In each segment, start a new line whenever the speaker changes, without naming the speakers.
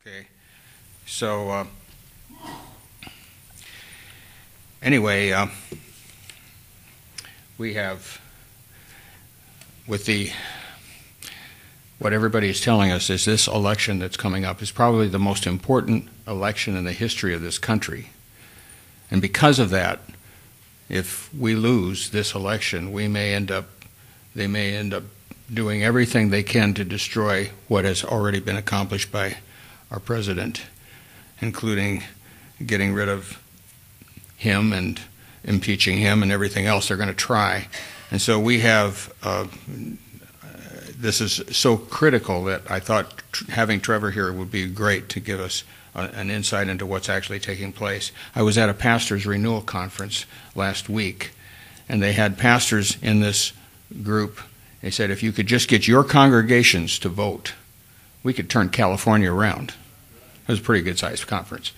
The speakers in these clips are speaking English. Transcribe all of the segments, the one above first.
Okay, so anyway, we have, with what everybody is telling us is this election that's coming up is probably the most important election in the history of this country. And because of that, if we lose this election, they may end up doing everything they can to destroy what has already been accomplished by our president, including getting rid of him and impeaching him and everything else they're going to try. And so we have, this is so critical that I thought having Trevor here would be great to give us an insight into what's actually taking place. I was at a pastor's renewal conference last week, and they had pastors in this group. They said, if you could just get your congregations to vote, we could turn California around. It was a pretty good-sized conference.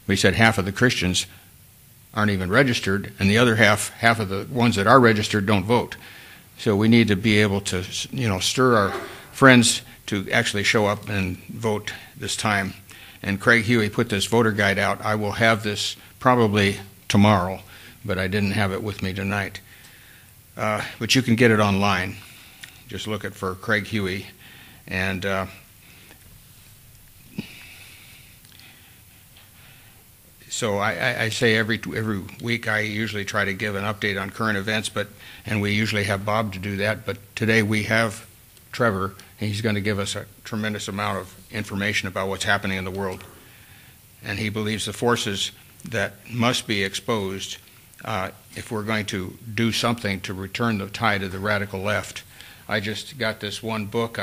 We said half of the Christians aren't even registered, and the other half of the ones that are registered don't vote. So we need to be able to, stir our friends to actually show up and vote this time. And Craig Huey put this voter guide out. I will have this probably tomorrow, but I didn't have it with me tonight. But you can get it online. Just look for Craig Huey. And so I say every week I usually try to give an update on current events, and we usually have Bob to do that. But today we have Trevor, and he's going to give us a tremendous amount of information about what's happening in the world. And he believes the forces that must be exposed if we're going to do something to return the tide of the radical left. I just got this one book.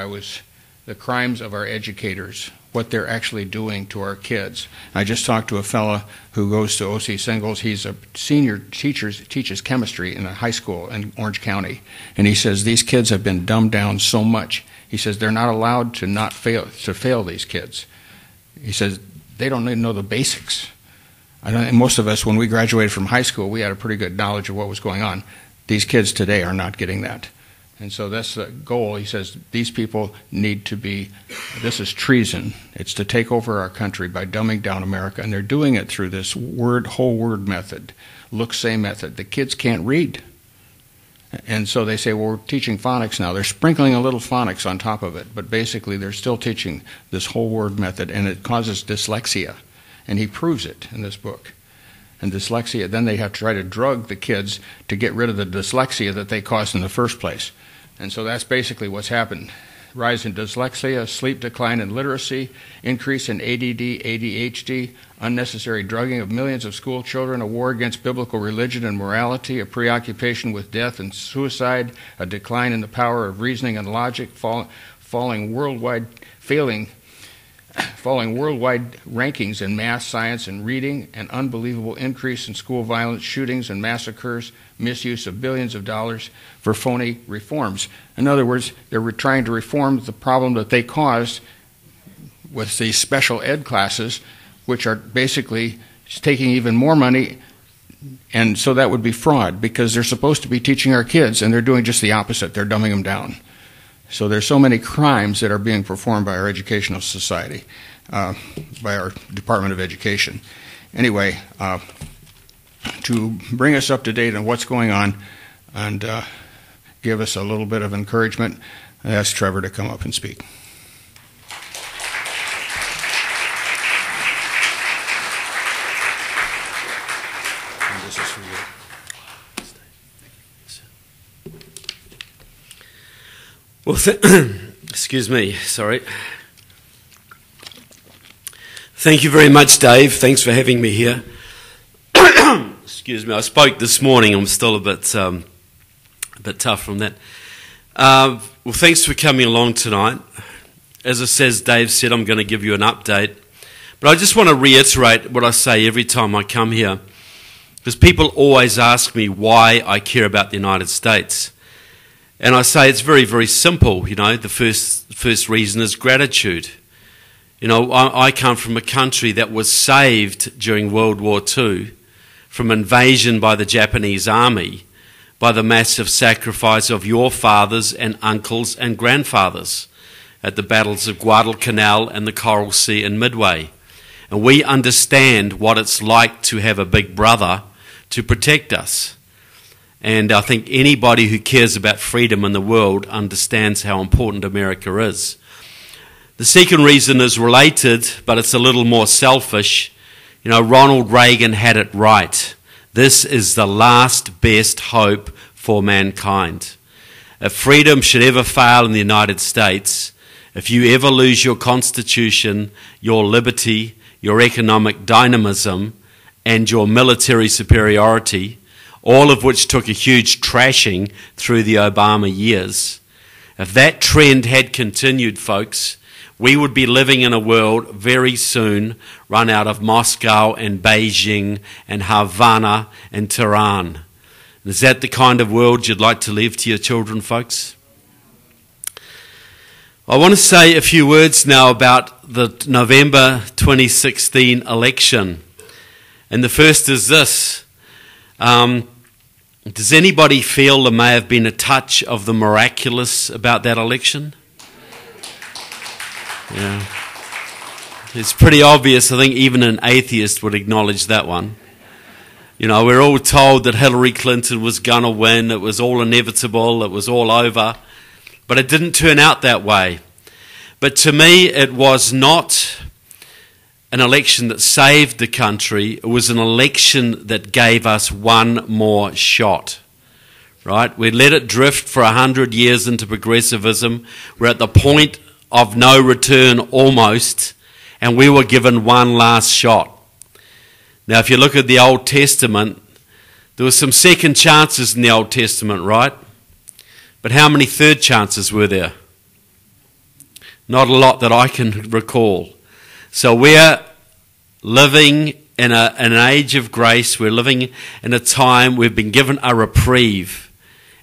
The Crimes of Our Educators, what they're actually doing to our kids. I just talked to a fella who goes to O.C. Singles. He's a senior teacher, teaches chemistry in a high school in Orange County. And he says these kids have been dumbed down so much. He says they're not allowed to fail these kids. He says they don't even know the basics. And most of us, when we graduated from high school, we had a pretty good knowledge of what was going on. These kids today are not getting that. And so that's the goal. He says these people need to be, this is treason. It's to take over our country by dumbing down America. And they're doing it through this whole word method, look-say method. The kids can't read. And so they say, well, we're teaching phonics now. They're sprinkling a little phonics on top of it. But basically they're still teaching this whole word method, and it causes dyslexia. And he proves it in this book. And dyslexia, then they have to try to drug the kids to get rid of the dyslexia that they caused in the first place. And so that's basically what's happened. Rise in dyslexia, sleep decline in literacy, increase in ADD, ADHD, unnecessary drugging of millions of school children, a war against biblical religion and morality, a preoccupation with death and suicide, a decline in the power of reasoning and logic, falling worldwide rankings in math, science, and reading, an unbelievable increase in school violence, shootings, and massacres, misuse of billions of dollars for phony reforms. In other words, they're trying to reform the problem that they caused with these special ed classes, which are basically taking even more money, and so that would be fraud, because they're supposed to be teaching our kids, and they're doing just the opposite. They're dumbing them down. So there's so many crimes that are being performed by our educational society, by our Department of Education. Anyway, to bring us up to date on what's going on and give us a little bit of encouragement, I asked Trevor to come up and speak. And this is for you.
Well, excuse me, sorry. Thank you very much, Dave. Thanks for having me here. Excuse me, I spoke this morning. I'm still a bit tough from that. Well, thanks for coming along tonight. As Dave said, I'm going to give you an update. But I just want to reiterate what I say every time I come here, because people always ask me why I care about the United States. And I say it's very, very simple. The first reason is gratitude. I come from a country that was saved during World War II from invasion by the Japanese army, by the massive sacrifice of your fathers and uncles and grandfathers. at the battles of Guadalcanal and the Coral Sea and Midway. And we understand what it's like to have a big brother to protect us. And I think anybody who cares about freedom in the world understands how important America is. The second reason is related, but it's a little more selfish. You know, Ronald Reagan had it right. This is the last best hope for mankind. If freedom should ever fail in the United States, if you ever lose your constitution, your liberty, your economic dynamism, and your military superiority, all of which took a huge trashing through the Obama years, if that trend had continued, folks, we would be living in a world very soon run out of Moscow and Beijing and Havana and Tehran. Is that the kind of world you'd like to leave to your children, folks? I want to say a few words now about the November 2016 election. And the first is this. Does anybody feel there may have been a touch of the miraculous about that election? Yeah. It's pretty obvious. I think even an atheist would acknowledge that one. You know, we're all told that Hillary Clinton was going to win. It was all inevitable. It was all over. But it didn't turn out that way. But to me, it was not an election that saved the country. It was an election that gave us one more shot. Right? We let it drift for 100 years into progressivism. We're at the point of no return almost, and we were given one last shot. Now, if you look at the Old Testament, there were some second chances in the Old Testament, right? But how many third chances were there? Not a lot that I can recall. So we're living in an age of grace. We're living in a time we've been given a reprieve,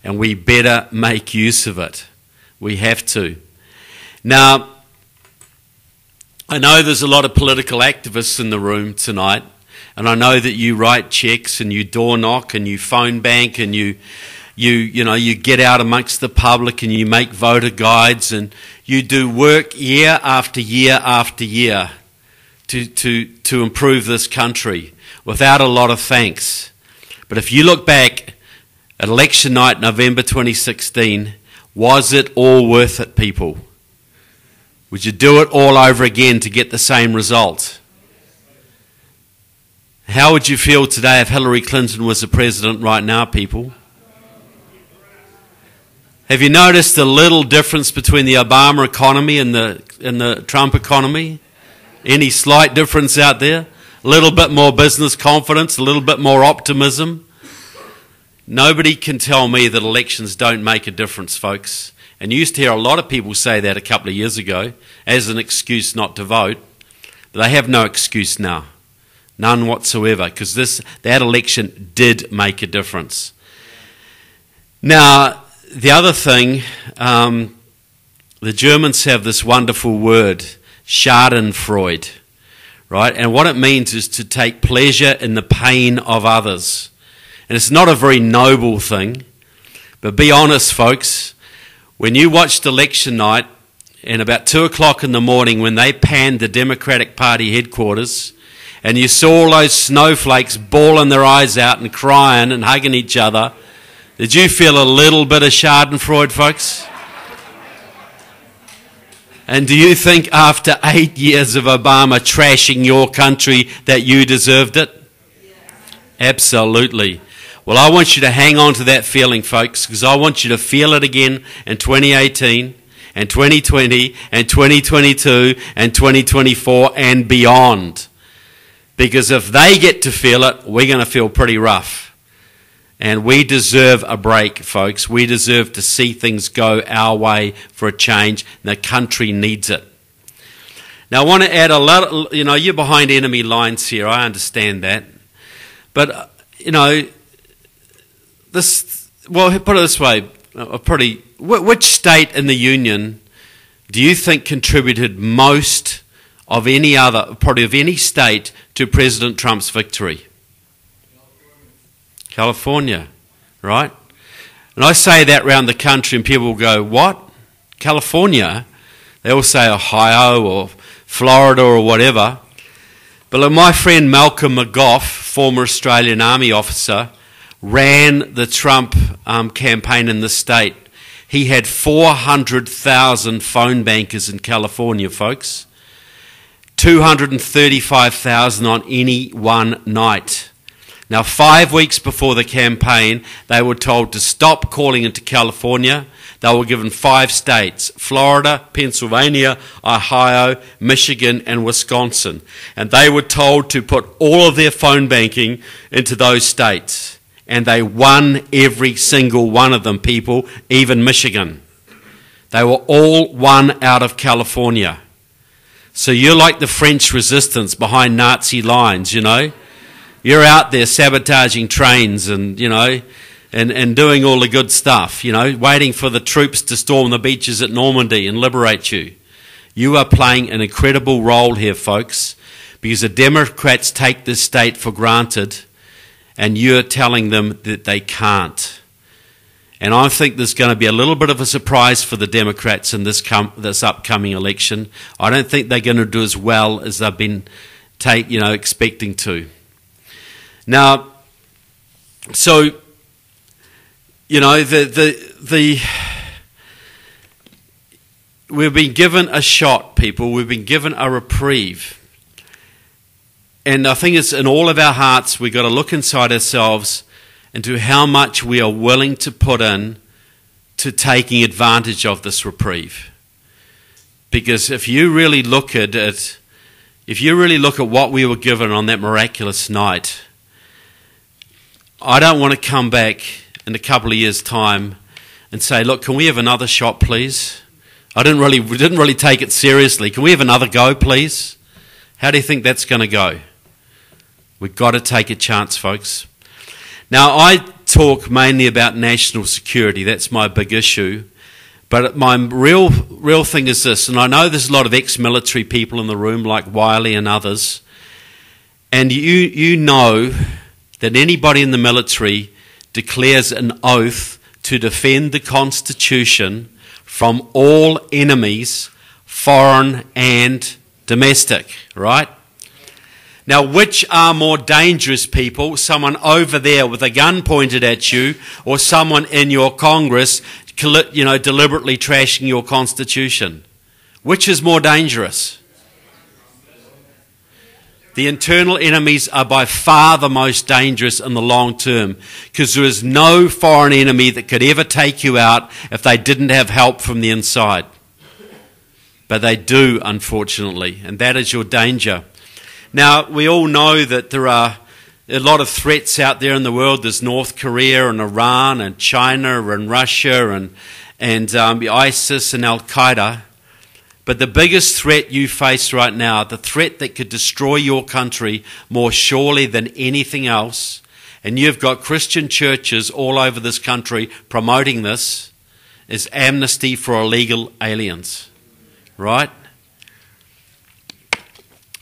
and we better make use of it. We have to. Now, I know there's a lot of political activists in the room tonight, and I know that you write checks and you door knock and you phone bank and you get out amongst the public and you make voter guides and you do work year after year after year to improve this country without a lot of thanks. But if you look back at election night, November 2016, was it all worth it, people? Would you do it all over again to get the same result? How would you feel today if Hillary Clinton was the president right now, people? Have you noticed the little difference between the Obama economy and the Trump economy? Any slight difference out there? A little bit more business confidence, a little bit more optimism. Nobody can tell me that elections don't make a difference, folks. And you used to hear a lot of people say that a couple of years ago as an excuse not to vote. But they have no excuse now. None whatsoever, because that election did make a difference. Now, the other thing, the Germans have this wonderful word, Schadenfreude, right? And what it means is to take pleasure in the pain of others. And it's not a very noble thing, but be honest, folks. When you watched election night, and about 2 o'clock in the morning when they panned the Democratic Party headquarters, and you saw all those snowflakes bawling their eyes out and crying and hugging each other, did you feel a little bit of Schadenfreude, folks? And do you think after 8 years of Obama trashing your country that you deserved it? Absolutely. Well, I want you to hang on to that feeling, folks, because I want you to feel it again in 2018 and 2020 and 2022 and 2024 and beyond. Because if they get to feel it, we're going to feel pretty rough. And we deserve a break, folks. We deserve to see things go our way for a change. The country needs it. Now, I want to add a lot, you're behind enemy lines here. I understand that. But, put it this way, which state in the Union do you think contributed most of any state to President Trump's victory? California, right? And I say that around the country and people will go, what? California? They all say Ohio or Florida or whatever. But like my friend Malcolm McGough, former Australian Army officer, ran the Trump campaign in the state. He had 400,000 phone bankers in California, folks. 235,000 on any one night. Now, 5 weeks before the campaign, they were told to stop calling into California. They were given 5 states: Florida, Pennsylvania, Ohio, Michigan, and Wisconsin. And they were told to put all of their phone banking into those states. And they won every single one of them, people, even Michigan. They were all won out of California. So you're like the French resistance behind Nazi lines, you know. You're out there sabotaging trains and, you know, and doing all the good stuff, you know, waiting for the troops to storm the beaches at Normandy and liberate you. You are playing an incredible role here, folks, because the Democrats take this state for granted and you're telling them that they can't. And I think there's going to be a little bit of a surprise for the Democrats in this upcoming election. I don't think they're going to do as well as they've been expecting to. Now, so, you know, we've been given a shot, people. We've been given a reprieve. And I think it's in all of our hearts, we've got to look inside ourselves into how much we are willing to put in to taking advantage of this reprieve. Because if you really look at it, if you really look at what we were given on that miraculous night, I don't want to come back in a couple of years' time and say, look, can we have another shot, please? We didn't really take it seriously. Can we have another go, please? How do you think that's going to go? We've got to take a chance, folks. Now, I talk mainly about national security. That's my big issue. But my real thing is this, and I know there's a lot of ex-military people in the room like Wiley and others, and you know that anybody in the military declares an oath to defend the Constitution from all enemies, foreign and domestic, right? Now, which are more dangerous, people? Someone over there with a gun pointed at you, or someone in your Congress, you know, deliberately trashing your Constitution? Which is more dangerous? The internal enemies are by far the most dangerous in the long term, because there is no foreign enemy that could ever take you out if they didn't have help from the inside. But they do, unfortunately, and that is your danger. Now, we all know that there are a lot of threats out there in the world. There's North Korea and Iran and China and Russia and ISIS and Al-Qaeda. But the biggest threat you face right now, the threat that could destroy your country more surely than anything else, and you've got Christian churches all over this country promoting this, is amnesty for illegal aliens, right?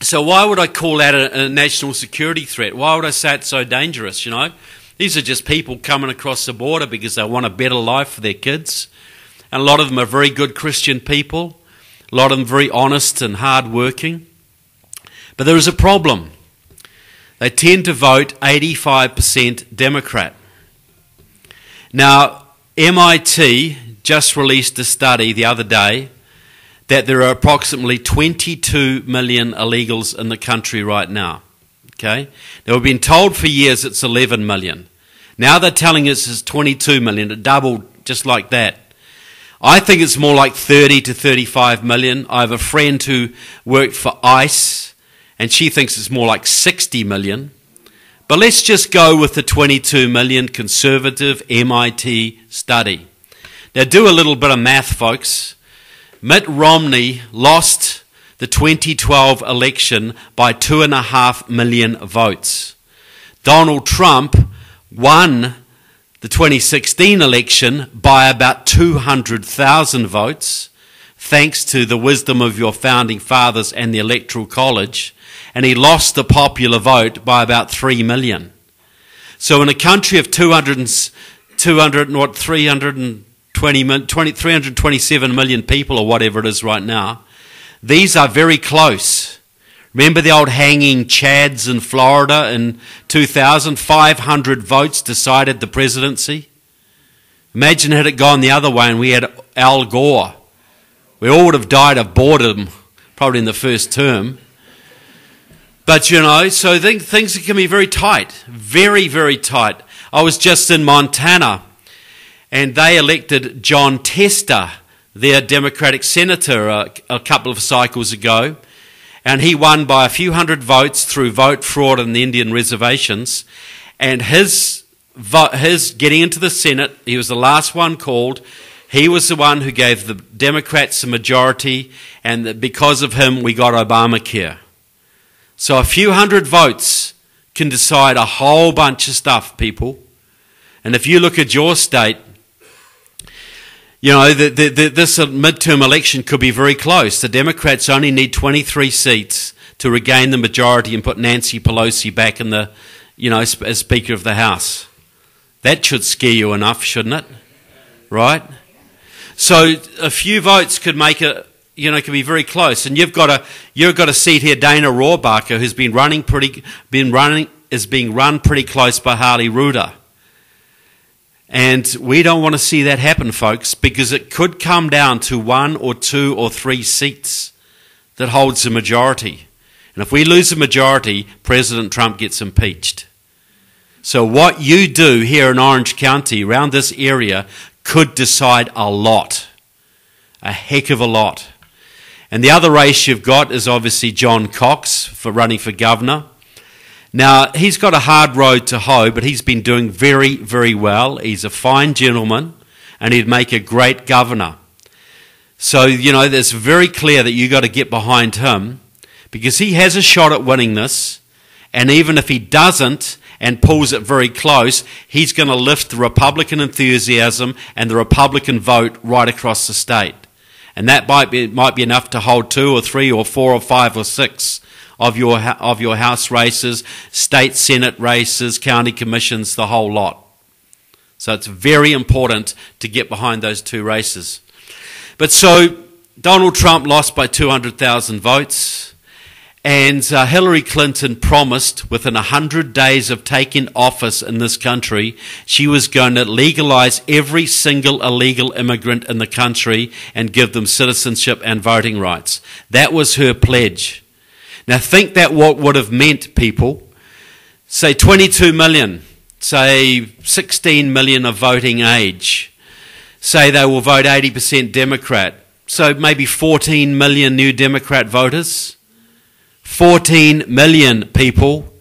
So why would I call that a national security threat? Why would I say it's so dangerous, you know? These are just people coming across the border because they want a better life for their kids. And a lot of them are very good Christian people. A lot of them very honest and hard-working. But there is a problem. They tend to vote 85% Democrat. Now, MIT just released a study the other day that there are approximately 22 million illegals in the country right now. Okay? Now, we've been told for years it's 11 million. Now they're telling us it's 22 million. It doubled just like that. I think it's more like 30 to 35 million. I have a friend who worked for ICE, and she thinks it's more like 60 million. But let's just go with the 22 million conservative MIT study. Now, do a little bit of math, folks. Mitt Romney lost the 2012 election by 2.5 million votes. Donald Trump won the 2016 election by about 200,000 votes, thanks to the wisdom of your founding fathers and the Electoral College, and he lost the popular vote by about 3 million. So in a country of 320 327 million people or whatever it is right now. These are very close. Remember the old hanging Chads in Florida in 2000? 500 votes decided the presidency. Imagine had it gone the other way and we had Al Gore. We all would have died of boredom probably in the first term. But, you know, so things can be very tight, very, very tight. I was just in Montana and they elected John Tester, their Democratic senator, a couple of cycles ago. And he won by a few hundred votes through vote fraud on the Indian reservations. And his getting into the Senate, he was the last one called. He was the one who gave the Democrats a majority, and because of him, we got Obamacare. So a few hundred votes can decide a whole bunch of stuff, people. And if you look at your state, you know, this midterm election could be very close. The Democrats only need 23 seats to regain the majority and put Nancy Pelosi back in the, you know, as Speaker of the House. That should scare you enough, shouldn't it? Right? So a few votes could make it, you know, can be very close. And you've got a seat here, Dana Rohrabacher, who's being run pretty close by Harley Ruder. And we don't want to see that happen, folks, because it could come down to 1 or 2 or 3 seats that holds the majority. And if we lose the majority, President Trump gets impeached. So what you do here in Orange County, around this area, could decide a lot, a heck of a lot. And the other race you've got is obviously John Cox for running for governor. Now, he's got a hard road to hoe, but he's been doing very, very well. He's a fine gentleman, and he'd make a great governor. So, you know, it's very clear that you've got to get behind him, because he has a shot at winning this, and even if he doesn't and pulls it very close, he's going to lift the Republican enthusiasm and the Republican vote right across the state. And that might be enough to hold 2 or 3 or 4 or 5 or 6 of your House races, state Senate races, county commissions, the whole lot. So it's very important to get behind those 2 races. But so Donald Trump lost by 200,000 votes, and Hillary Clinton promised within 100 days of taking office in this country, she was going to legalize every single illegal immigrant in the country and give them citizenship and voting rights. That was her pledge. Now think that what would have meant, people, say 22 million, say 16 million of voting age, say they will vote 80% Democrat, so maybe 14 million new Democrat voters, 14 million people.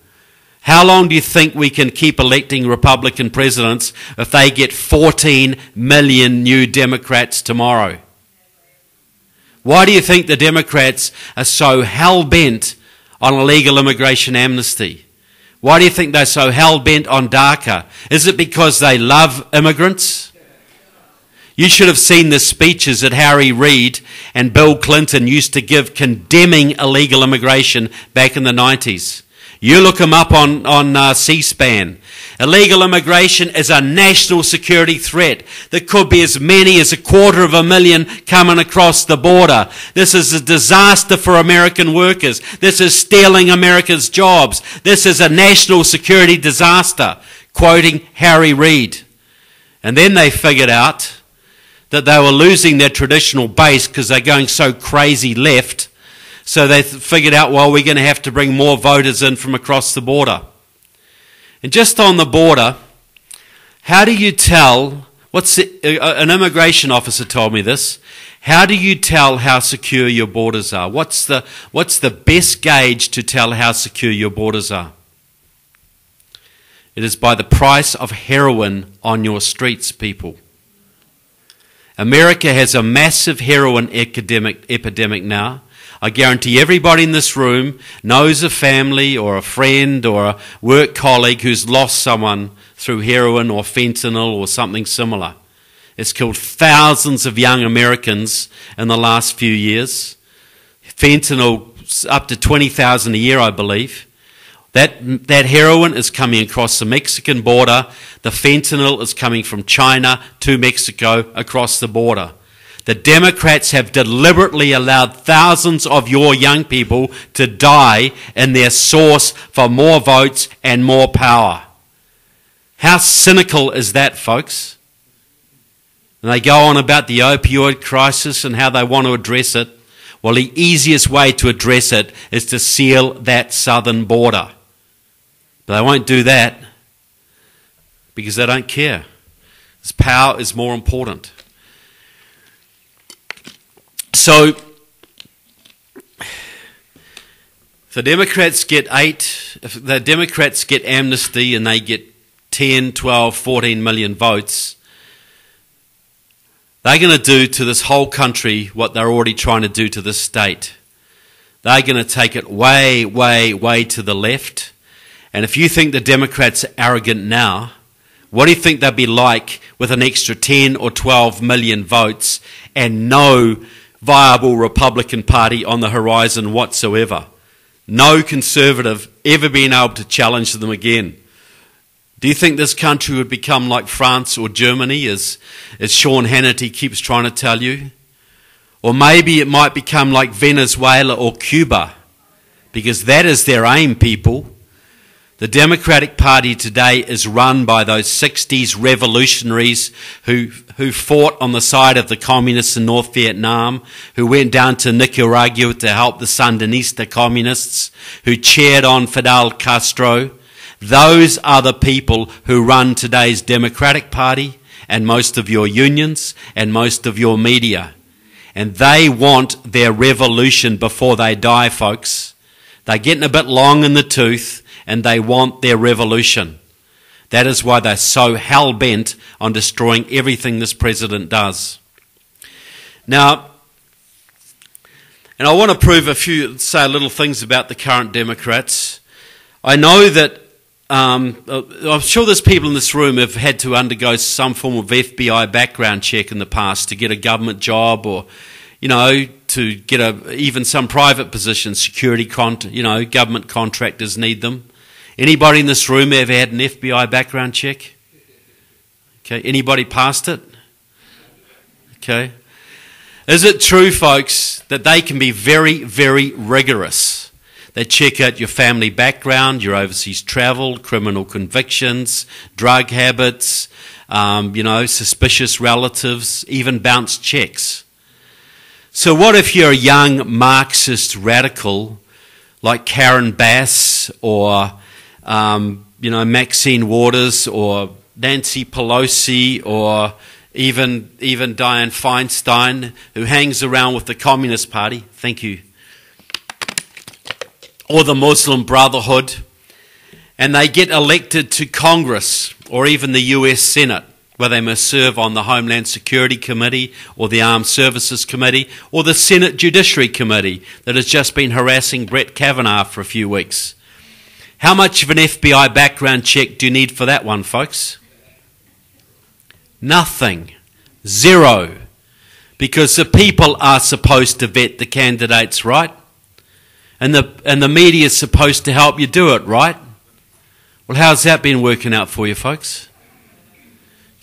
How long do you think we can keep electing Republican presidents if they get 14 million new Democrats tomorrow? Why do you think the Democrats are so hell-bent on illegal immigration amnesty? Why do you think they're so hell-bent on DACA? Is it because they love immigrants? You should have seen the speeches that Harry Reid and Bill Clinton used to give condemning illegal immigration back in the 90s. You look them up on C-SPAN. Illegal immigration is a national security threat. There could be as many as 250,000 coming across the border. This is a disaster for American workers. This is stealing America's jobs. This is a national security disaster, quoting Harry Reid. And then they figured out that they were losing their traditional base because they're going so crazy left. So they figured out, well, we're going to have to bring more voters in from across the border. And just on the border, how do you tell, an immigration officer told me this, how do you tell how secure your borders are? What's the best gauge to tell how secure your borders are? It is by the price of heroin on your streets, people. America has a massive heroin epidemic now. I guarantee everybody in this room knows a family or a friend or a work colleague who's lost someone through heroin or fentanyl or something similar. It's killed thousands of young Americans in the last few years. Fentanyl up to 20,000 a year, I believe. That heroin is coming across the Mexican border. The fentanyl is coming from China to Mexico across the border. The Democrats have deliberately allowed thousands of your young people to die in their source for more votes and more power. How cynical is that, folks? And they go on about the opioid crisis and how they want to address it. Well, the easiest way to address it is to seal that southern border. But they won't do that because they don't care. This power is more important. So, if the Democrats get amnesty and they get 10, 12, 14 million votes, they're going to do to this whole country what they're already trying to do to this state. They're going to take it way, way, way to the left. And if you think the Democrats are arrogant now, what do you think they'd be like with an extra 10 or 12 million votes and no viable Republican Party on the horizon whatsoever? No Conservative ever being able to challenge them again. Do you think this country would become like France or Germany, as Sean Hannity keeps trying to tell you? Or maybe it might become like Venezuela or Cuba, because that is their aim, people. The Democratic Party today is run by those 60s revolutionaries who fought on the side of the communists in North Vietnam, who went down to Nicaragua to help the Sandinista communists, who cheered on Fidel Castro. Those are the people who run today's Democratic Party and most of your unions and most of your media. And they want their revolution before they die, folks. They're getting a bit long in the tooth and they want their revolution. That is why they're so hell-bent on destroying everything this president does. Now, and I want to say a little things about the current Democrats. I know that I'm sure there's people in this room who have had to undergo some form of FBI background check in the past to get a government job, or, to get even some private positions, government contractors need them. Anybody in this room ever had an FBI background check? Okay, anybody passed it? Okay. Is it true, folks, that they can be very, very rigorous? They check out your family background, your overseas travel, criminal convictions, drug habits, suspicious relatives, even bounce checks. So what if you're a young Marxist radical like Karen Bass or, Maxine Waters or Nancy Pelosi or even Dianne Feinstein, who hangs around with the Communist Party? Thank you. Or the Muslim Brotherhood, and they get elected to Congress or even the US Senate, where they must serve on the Homeland Security Committee or the Armed Services Committee or the Senate Judiciary Committee that has just been harassing Brett Kavanaugh for a few weeks. How much of an FBI background check do you need for that one, folks? Nothing. Zero. Because the people are supposed to vet the candidates, right? And the media is supposed to help you do it, right? Well, how's that been working out for you, folks?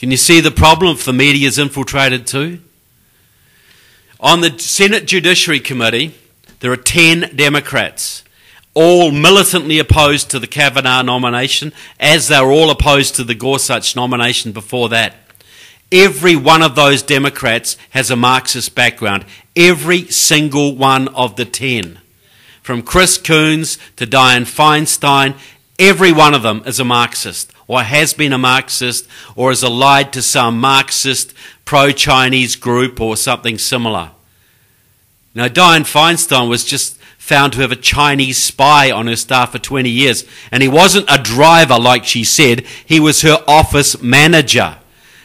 Can you see the problem if the media is infiltrated too? On the Senate Judiciary Committee, there are 10 Democrats, all militantly opposed to the Kavanaugh nomination, as they were all opposed to the Gorsuch nomination before that. Every one of those Democrats has a Marxist background. Every single one of the 10. From Chris Coons to Dianne Feinstein, every one of them is a Marxist, or has been a Marxist, or is allied to some Marxist pro-Chinese group or something similar. Now, Dianne Feinstein was just found to have a Chinese spy on her staff for 20 years, and he wasn't a driver like she said, he was her office manager.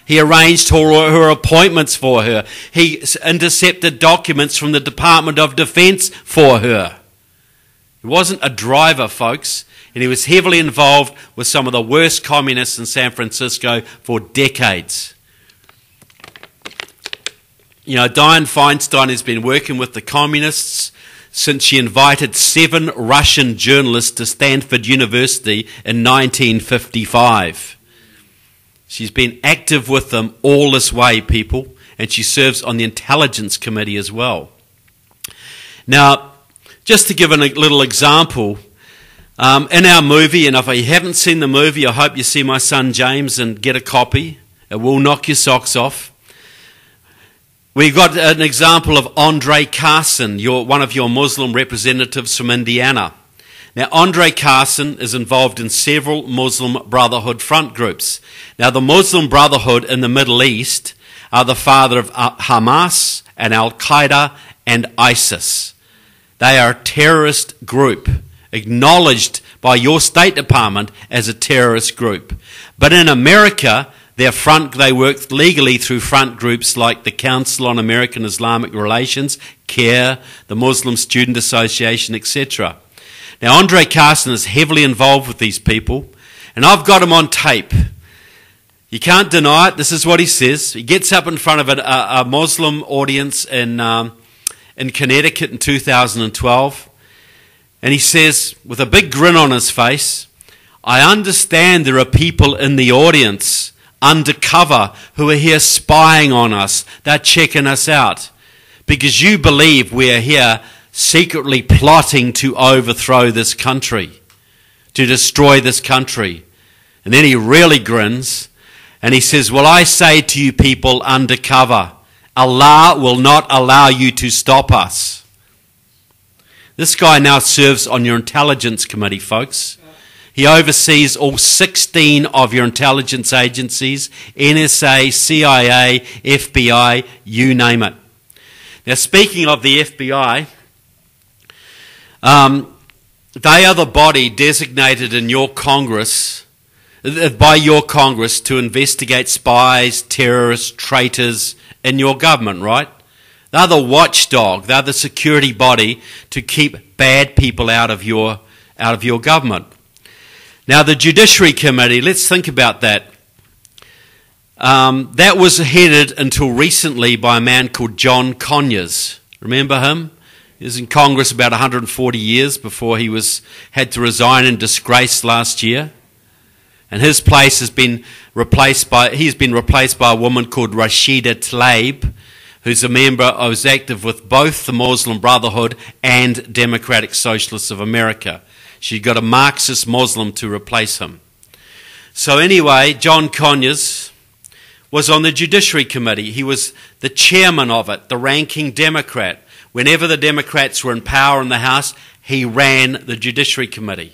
He arranged her appointments for her. He intercepted documents from the Department of Defense for her. He wasn't a driver, folks, and he was heavily involved with some of the worst communists in San Francisco for decades. Dianne Feinstein has been working with the communists since she invited 7 Russian journalists to Stanford University in 1955. She's been active with them all this way, people, and she serves on the Intelligence Committee as well. Now, just to give a little example, in our movie, and if you haven't seen the movie, I hope you see my son James and get a copy. It will knock your socks off. We've got an example of Andre Carson, one of your Muslim representatives from Indiana. Now, Andre Carson is involved in several Muslim Brotherhood front groups. Now, the Muslim Brotherhood in the Middle East are the father of Hamas and Al-Qaeda and ISIS. They are a terrorist group, acknowledged by your State Department as a terrorist group. But in America, they work legally through front groups like the Council on American Islamic Relations, CARE, the Muslim Student Association, etc. Now, Andre Carson is heavily involved with these people, and I've got him on tape. You can't deny it. This is what he says. He gets up in front of a Muslim audience in Connecticut in 2012, and he says, with a big grin on his face, "I understand there are people in the audience undercover who are here spying on us. They're checking us out because you believe we are here secretly plotting to overthrow this country, to destroy this country." And then he really grins and he says, "Well, I say to you people undercover, Allah will not allow you to stop us." This guy now serves on your Intelligence Committee, folks. He oversees all 16 of your intelligence agencies, NSA, CIA, FBI, you name it. Now, speaking of the FBI, they are the body designated in your Congress, by your Congress, to investigate spies, terrorists, traitors in your government, right? They're the watchdog. They're the security body to keep bad people out of your government. Now, the Judiciary Committee, let's think about that. That was headed until recently by a man called John Conyers. Remember him? He was in Congress about 140 years before he had to resign in disgrace last year. And his place has been replaced by a woman called Rashida Tlaib, who's active with both the Muslim Brotherhood and Democratic Socialists of America. She got a Marxist Muslim to replace him. So anyway, John Conyers was on the Judiciary Committee. He was the chairman of it, the ranking Democrat. Whenever the Democrats were in power in the House, he ran the Judiciary Committee.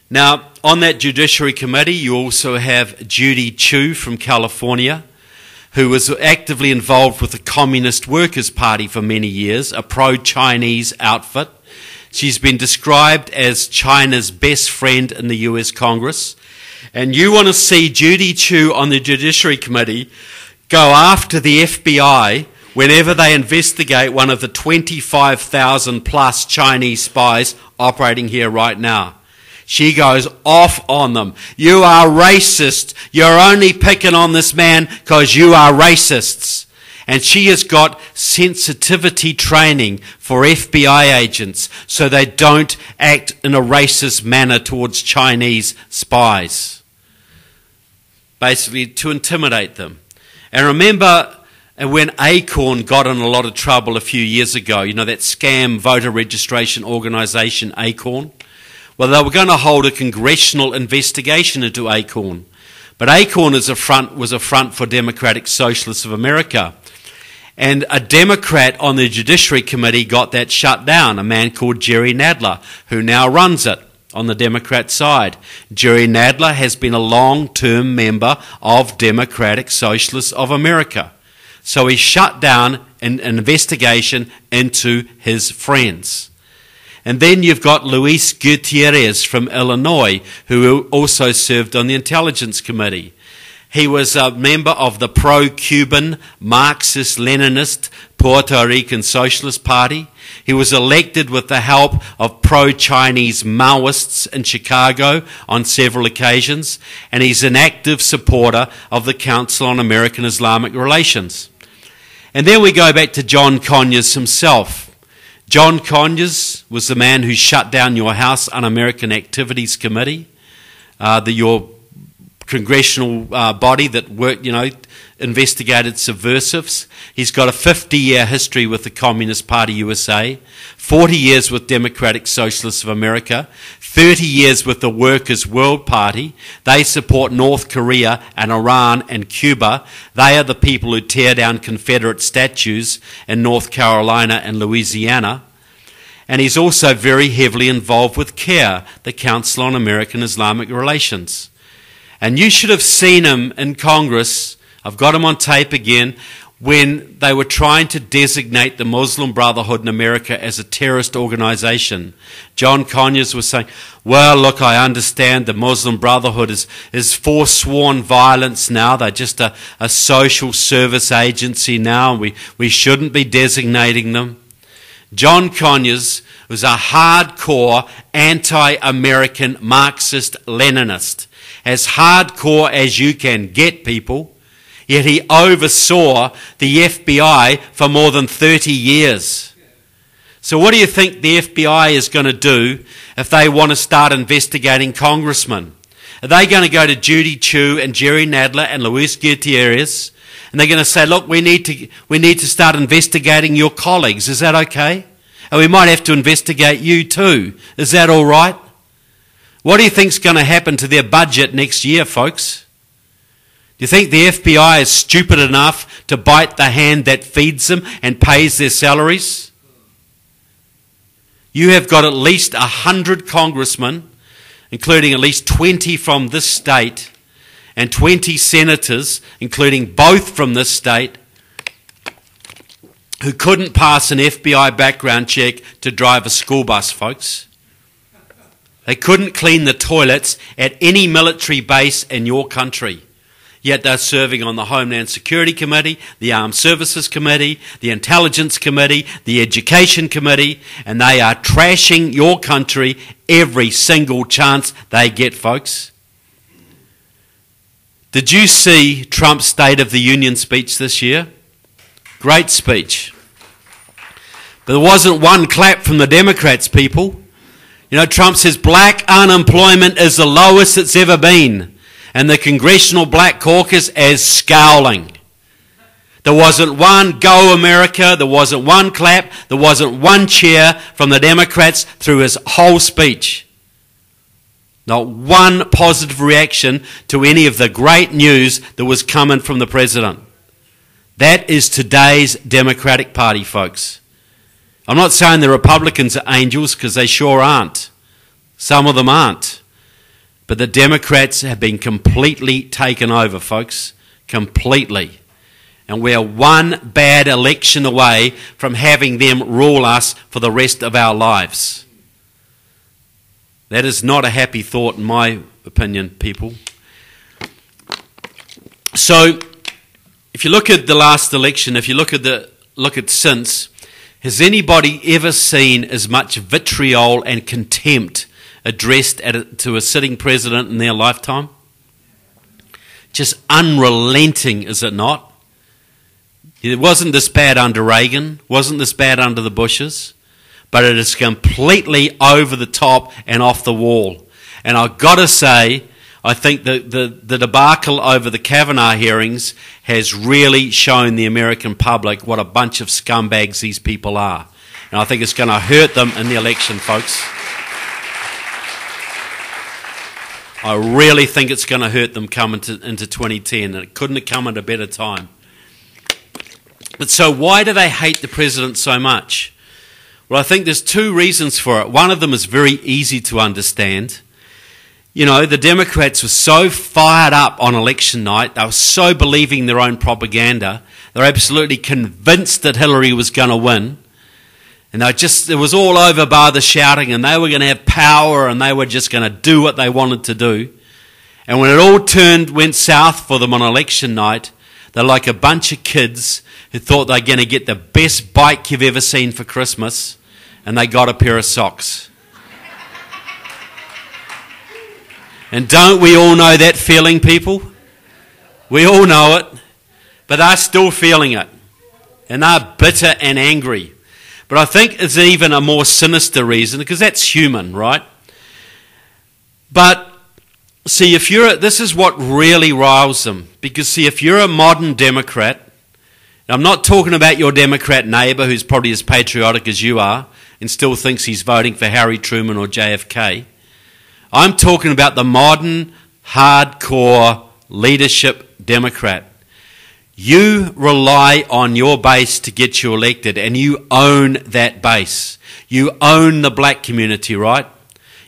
Now, on that Judiciary Committee, you also have Judy Chu from California, who was actively involved with the Communist Workers' Party for many years, a pro-Chinese outfit. She's been described as China's best friend in the US Congress. And you want to see Judy Chu on the Judiciary Committee go after the FBI whenever they investigate one of the 25,000 plus Chinese spies operating here right now. She goes off on them. "You are racist. You're only picking on this man because you are racists." And she has got sensitivity training for FBI agents so they don't act in a racist manner towards Chinese spies. Basically, to intimidate them. And remember when Acorn got in a lot of trouble a few years ago, you know, that scam voter registration organisation Acorn? Well, they were going to hold a congressional investigation into Acorn. But Acorn was a front for Democratic Socialists of America. And a Democrat on the Judiciary Committee got that shut down, a man called Jerry Nadler, who now runs it on the Democrat side. Jerry Nadler has been a long-term member of Democratic Socialists of America. So he shut down an investigation into his friends. And then you've got Luis Gutierrez from Illinois, who also served on the Intelligence Committee. He was a member of the pro-Cuban, Marxist-Leninist Puerto Rican Socialist Party. He was elected with the help of pro-Chinese Maoists in Chicago on several occasions, and he's an active supporter of the Council on American Islamic Relations. And then we go back to John Conyers himself. John Conyers was the man who shut down your House Un-American Activities Committee, your congressional body that worked, investigated subversives. He's got a 50-year history with the Communist Party USA, 40 years with Democratic Socialists of America, 30 years with the Workers' World Party. They support North Korea and Iran and Cuba. They are the people who tear down Confederate statues in North Carolina and Louisiana. And he's also very heavily involved with CARE, the Council on American Islamic Relations. And you should have seen him in Congress, I've got him on tape again, when they were trying to designate the Muslim Brotherhood in America as a terrorist organisation. John Conyers was saying, well, look, I understand the Muslim Brotherhood is forsworn violence now. They're just a social service agency now. We shouldn't be designating them. John Conyers was a hardcore anti-American Marxist-Leninist, as hardcore as you can get, people. Yet he oversaw the FBI for more than 30 years. So what do you think the FBI is going to do if they want to start investigating congressmen? Are they going to go to Judy Chu and Jerry Nadler and Luis Gutierrez, and they're going to say, look, we need to start investigating your colleagues. Is that okay? And we might have to investigate you too. Is that all right? What do you think's going to happen to their budget next year, folks? Do you think the FBI is stupid enough to bite the hand that feeds them and pays their salaries? You have got at least 100 congressmen, including at least 20 from this state, and 20 senators, including both from this state, who couldn't pass an FBI background check to drive a school bus, folks. They couldn't clean the toilets at any military base in your country. Yet they're serving on the Homeland Security Committee, the Armed Services Committee, the Intelligence Committee, the Education Committee, and they are trashing your country every single chance they get, folks. Did you see Trump's State of the Union speech this year? Great speech. But there wasn't one clap from the Democrats, people. You know, Trump says black unemployment is the lowest it's ever been, and the Congressional Black Caucus is scowling. There wasn't one go America, there wasn't one clap, there wasn't one cheer from the Democrats through his whole speech. Not one positive reaction to any of the great news that was coming from the president. That is today's Democratic Party, folks. I'm not saying the Republicans are angels, because they sure aren't. Some of them aren't. But the Democrats have been completely taken over, folks. Completely. And we are one bad election away from having them rule us for the rest of our lives. That is not a happy thought, in my opinion, people. So, if you look at the last election, if you look at since, has anybody ever seen as much vitriol and contempt addressed to a sitting president in their lifetime? Just unrelenting, is it not? It wasn't this bad under Reagan, wasn't this bad under the Bushes, but it is completely over the top and off the wall. And I've got to say, I think the debacle over the Kavanaugh hearings has really shown the American public what a bunch of scumbags these people are. And I think it's going to hurt them in the election, folks. I really think it's going to hurt them coming into 2010, and it couldn't have come at a better time. But so why do they hate the president so much? Well, I think there's two reasons for it. One of them is very easy to understand. You know, the Democrats were so fired up on election night, they were so believing their own propaganda, they were absolutely convinced that Hillary was going to win. And it was all over by the shouting, and they were going to have power, and they were just going to do what they wanted to do. And when it all went south for them on election night, they're like a bunch of kids who thought they're going to get the best bike you've ever seen for Christmas, and they got a pair of socks. And don't we all know that feeling, people? We all know it, but they're still feeling it, and they're bitter and angry. But I think it's even a more sinister reason, because that's human, right? But see, this is what really riles them. Because see, if you're a modern Democrat, and I'm not talking about your Democrat neighbour who's probably as patriotic as you are and still thinks he's voting for Harry Truman or JFK. I'm talking about the modern, hardcore leadership Democrat. You rely on your base to get you elected, and you own that base. You own the black community, right?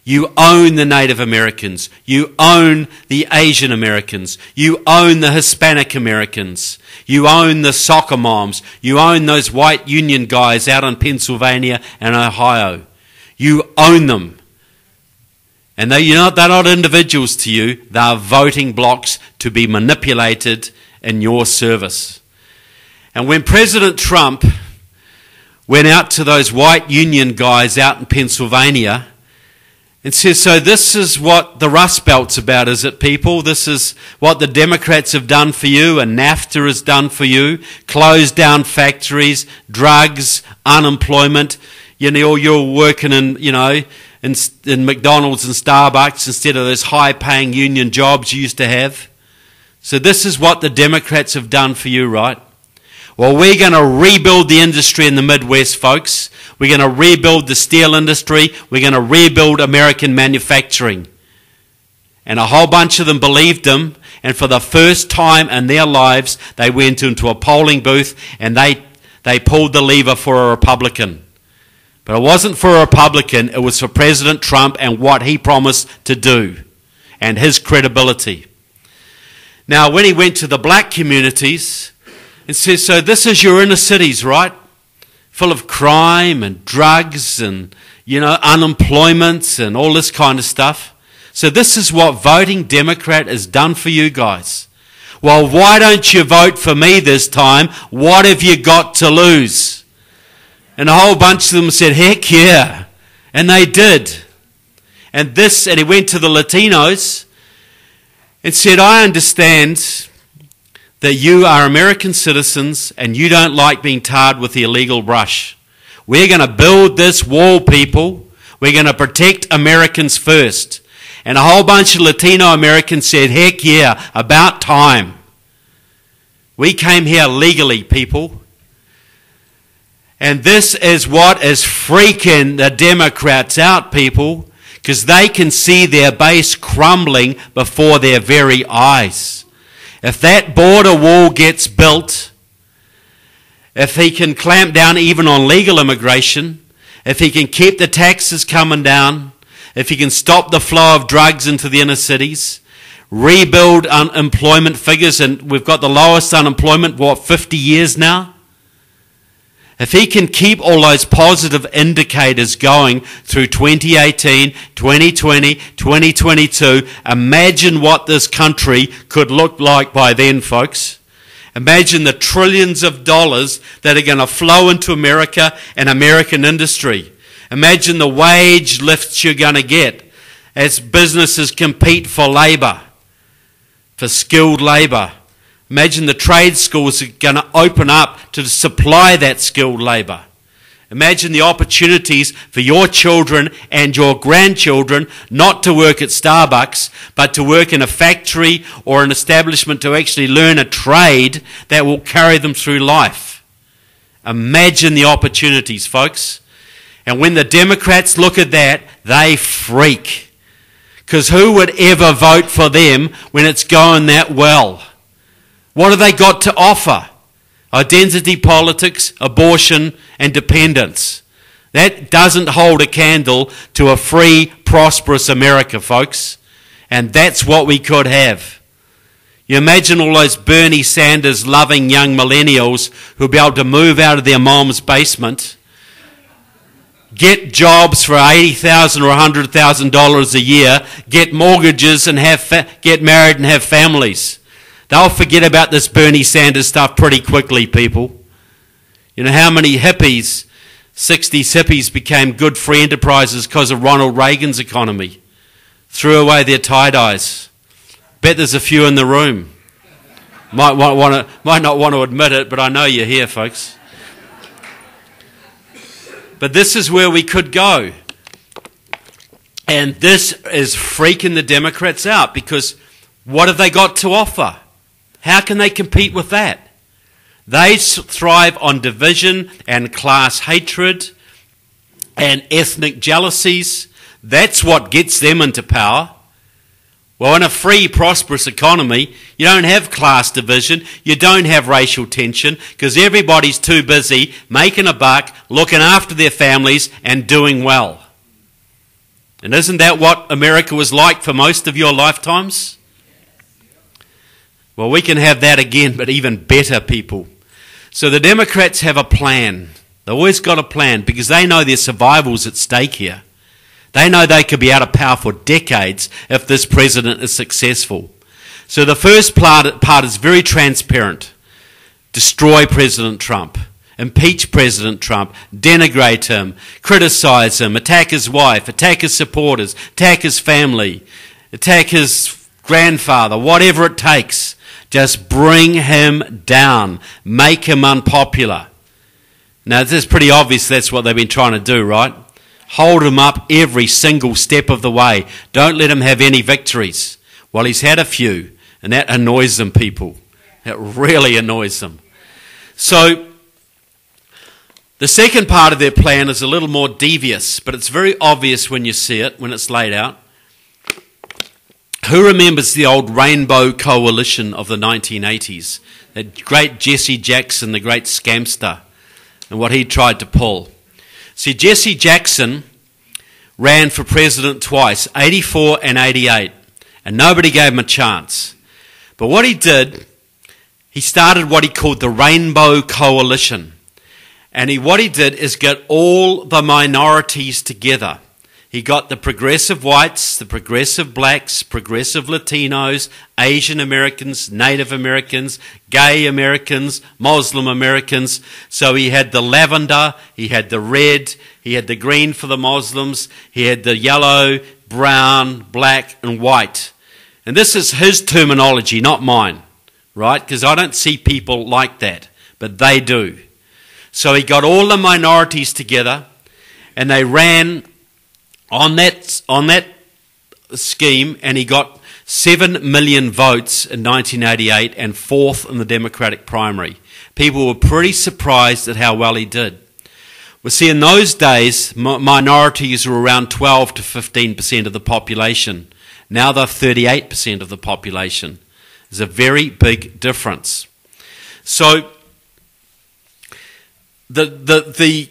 You own the Native Americans. You own the Asian Americans. You own the Hispanic Americans. You own the soccer moms. You own those white union guys out in Pennsylvania and Ohio. You own them. And they're not individuals to you. They're voting blocks to be manipulated in your service. And when President Trump went out to those white union guys out in Pennsylvania and says, so this is what the Rust Belt's about, is it, people? This is what the Democrats have done for you, and NAFTA has done for you. Closed down factories, drugs, unemployment. You're working in McDonald's and Starbucks instead of those high-paying union jobs you used to have. So this is what the Democrats have done for you, right? Well, we're going to rebuild the industry in the Midwest, folks. We're going to rebuild the steel industry. We're going to rebuild American manufacturing. And a whole bunch of them believed him, and for the first time in their lives, they went into a polling booth and they pulled the lever for a Republican. But it wasn't for a Republican, it was for President Trump and what he promised to do and his credibility. Now, when he went to the black communities and says, so this is your inner cities, right? Full of crime and drugs and, unemployment and all this kind of stuff. So this is what voting Democrat has done for you guys. Well, why don't you vote for me this time? What have you got to lose? And a whole bunch of them said, heck yeah. And they did. And he went to the Latinos and said, I understand that you are American citizens and you don't like being tarred with the illegal brush. We're going to build this wall, people. We're going to protect Americans first. And a whole bunch of Latino Americans said, heck yeah, about time. We came here legally, people. And this is what is freaking the Democrats out, people, because they can see their base crumbling before their very eyes. If that border wall gets built, if he can clamp down even on legal immigration, if he can keep the taxes coming down, if he can stop the flow of drugs into the inner cities, rebuild unemployment figures, and we've got the lowest unemployment, 50 years now? If he can keep all those positive indicators going through 2018, 2020, 2022, imagine what this country could look like by then, folks. Imagine the trillions of dollars that are going to flow into America and American industry. Imagine the wage lifts you're going to get as businesses compete for labour, for skilled labour. Imagine the trade schools are going to open up to supply that skilled labour. Imagine the opportunities for your children and your grandchildren not to work at Starbucks, but to work in a factory or an establishment to actually learn a trade that will carry them through life. Imagine the opportunities, folks. And when the Democrats look at that, they freak. Because who would ever vote for them when it's going that well? What have they got to offer? Identity politics, abortion, and dependence. That doesn't hold a candle to a free, prosperous America, folks. And that's what we could have. You imagine all those Bernie Sanders loving young millennials who'll be able to move out of their mom's basement, get jobs for $80,000 or $100,000 a year, get mortgages and get married and have families. They'll forget about this Bernie Sanders stuff pretty quickly, people. You know how many 60s hippies became good free enterprises because of Ronald Reagan's economy? Threw away their tie-dyes. Bet there's a few in the room. Might not want to admit it, but I know you're here, folks. But this is where we could go. And this is freaking the Democrats out, because what have they got to offer? How can they compete with that? They thrive on division and class hatred and ethnic jealousies. That's what gets them into power. Well, in a free, prosperous economy, you don't have class division, you don't have racial tension, because everybody's too busy making a buck, looking after their families, and doing well. And isn't that what America was like for most of your lifetimes? Well, we can have that again, but even better, people. So the Democrats have a plan. They've always got a plan, because they know their survival's at stake here. They know they could be out of power for decades if this president is successful. So the first part is very transparent. Destroy President Trump. Impeach President Trump. Denigrate him. Criticize him. Attack his wife. Attack his supporters. Attack his family. Attack his grandfather. Whatever it takes. Just bring him down. Make him unpopular. Now, this is pretty obvious that's what they've been trying to do, right? Hold him up every single step of the way. Don't let him have any victories. Well, he's had a few, and that annoys them, people. That really annoys them. So, the second part of their plan is a little more devious, but it's very obvious when you see it, when it's laid out. Who remembers the old Rainbow Coalition of the 1980s? That great Jesse Jackson, the great scamster, and what he tried to pull. See, Jesse Jackson ran for president twice, 84 and 88, and nobody gave him a chance. But what he did, he started what he called the Rainbow Coalition. And what he did is get all the minorities together. He got the progressive whites, the progressive blacks, progressive Latinos, Asian Americans, Native Americans, gay Americans, Muslim Americans. So he had the lavender, he had the red, he had the green for the Muslims, he had the yellow, brown, black, and white. And this is his terminology, not mine, right? Because I don't see people like that, but they do. So he got all the minorities together, and they ran on that scheme, and he got 7 million votes in 1988 and fourth in the Democratic primary. People were pretty surprised at how well he did. Well, see, in those days, minorities were around 12 to 15% of the population. Now they're 38% of the population. There's a very big difference. So the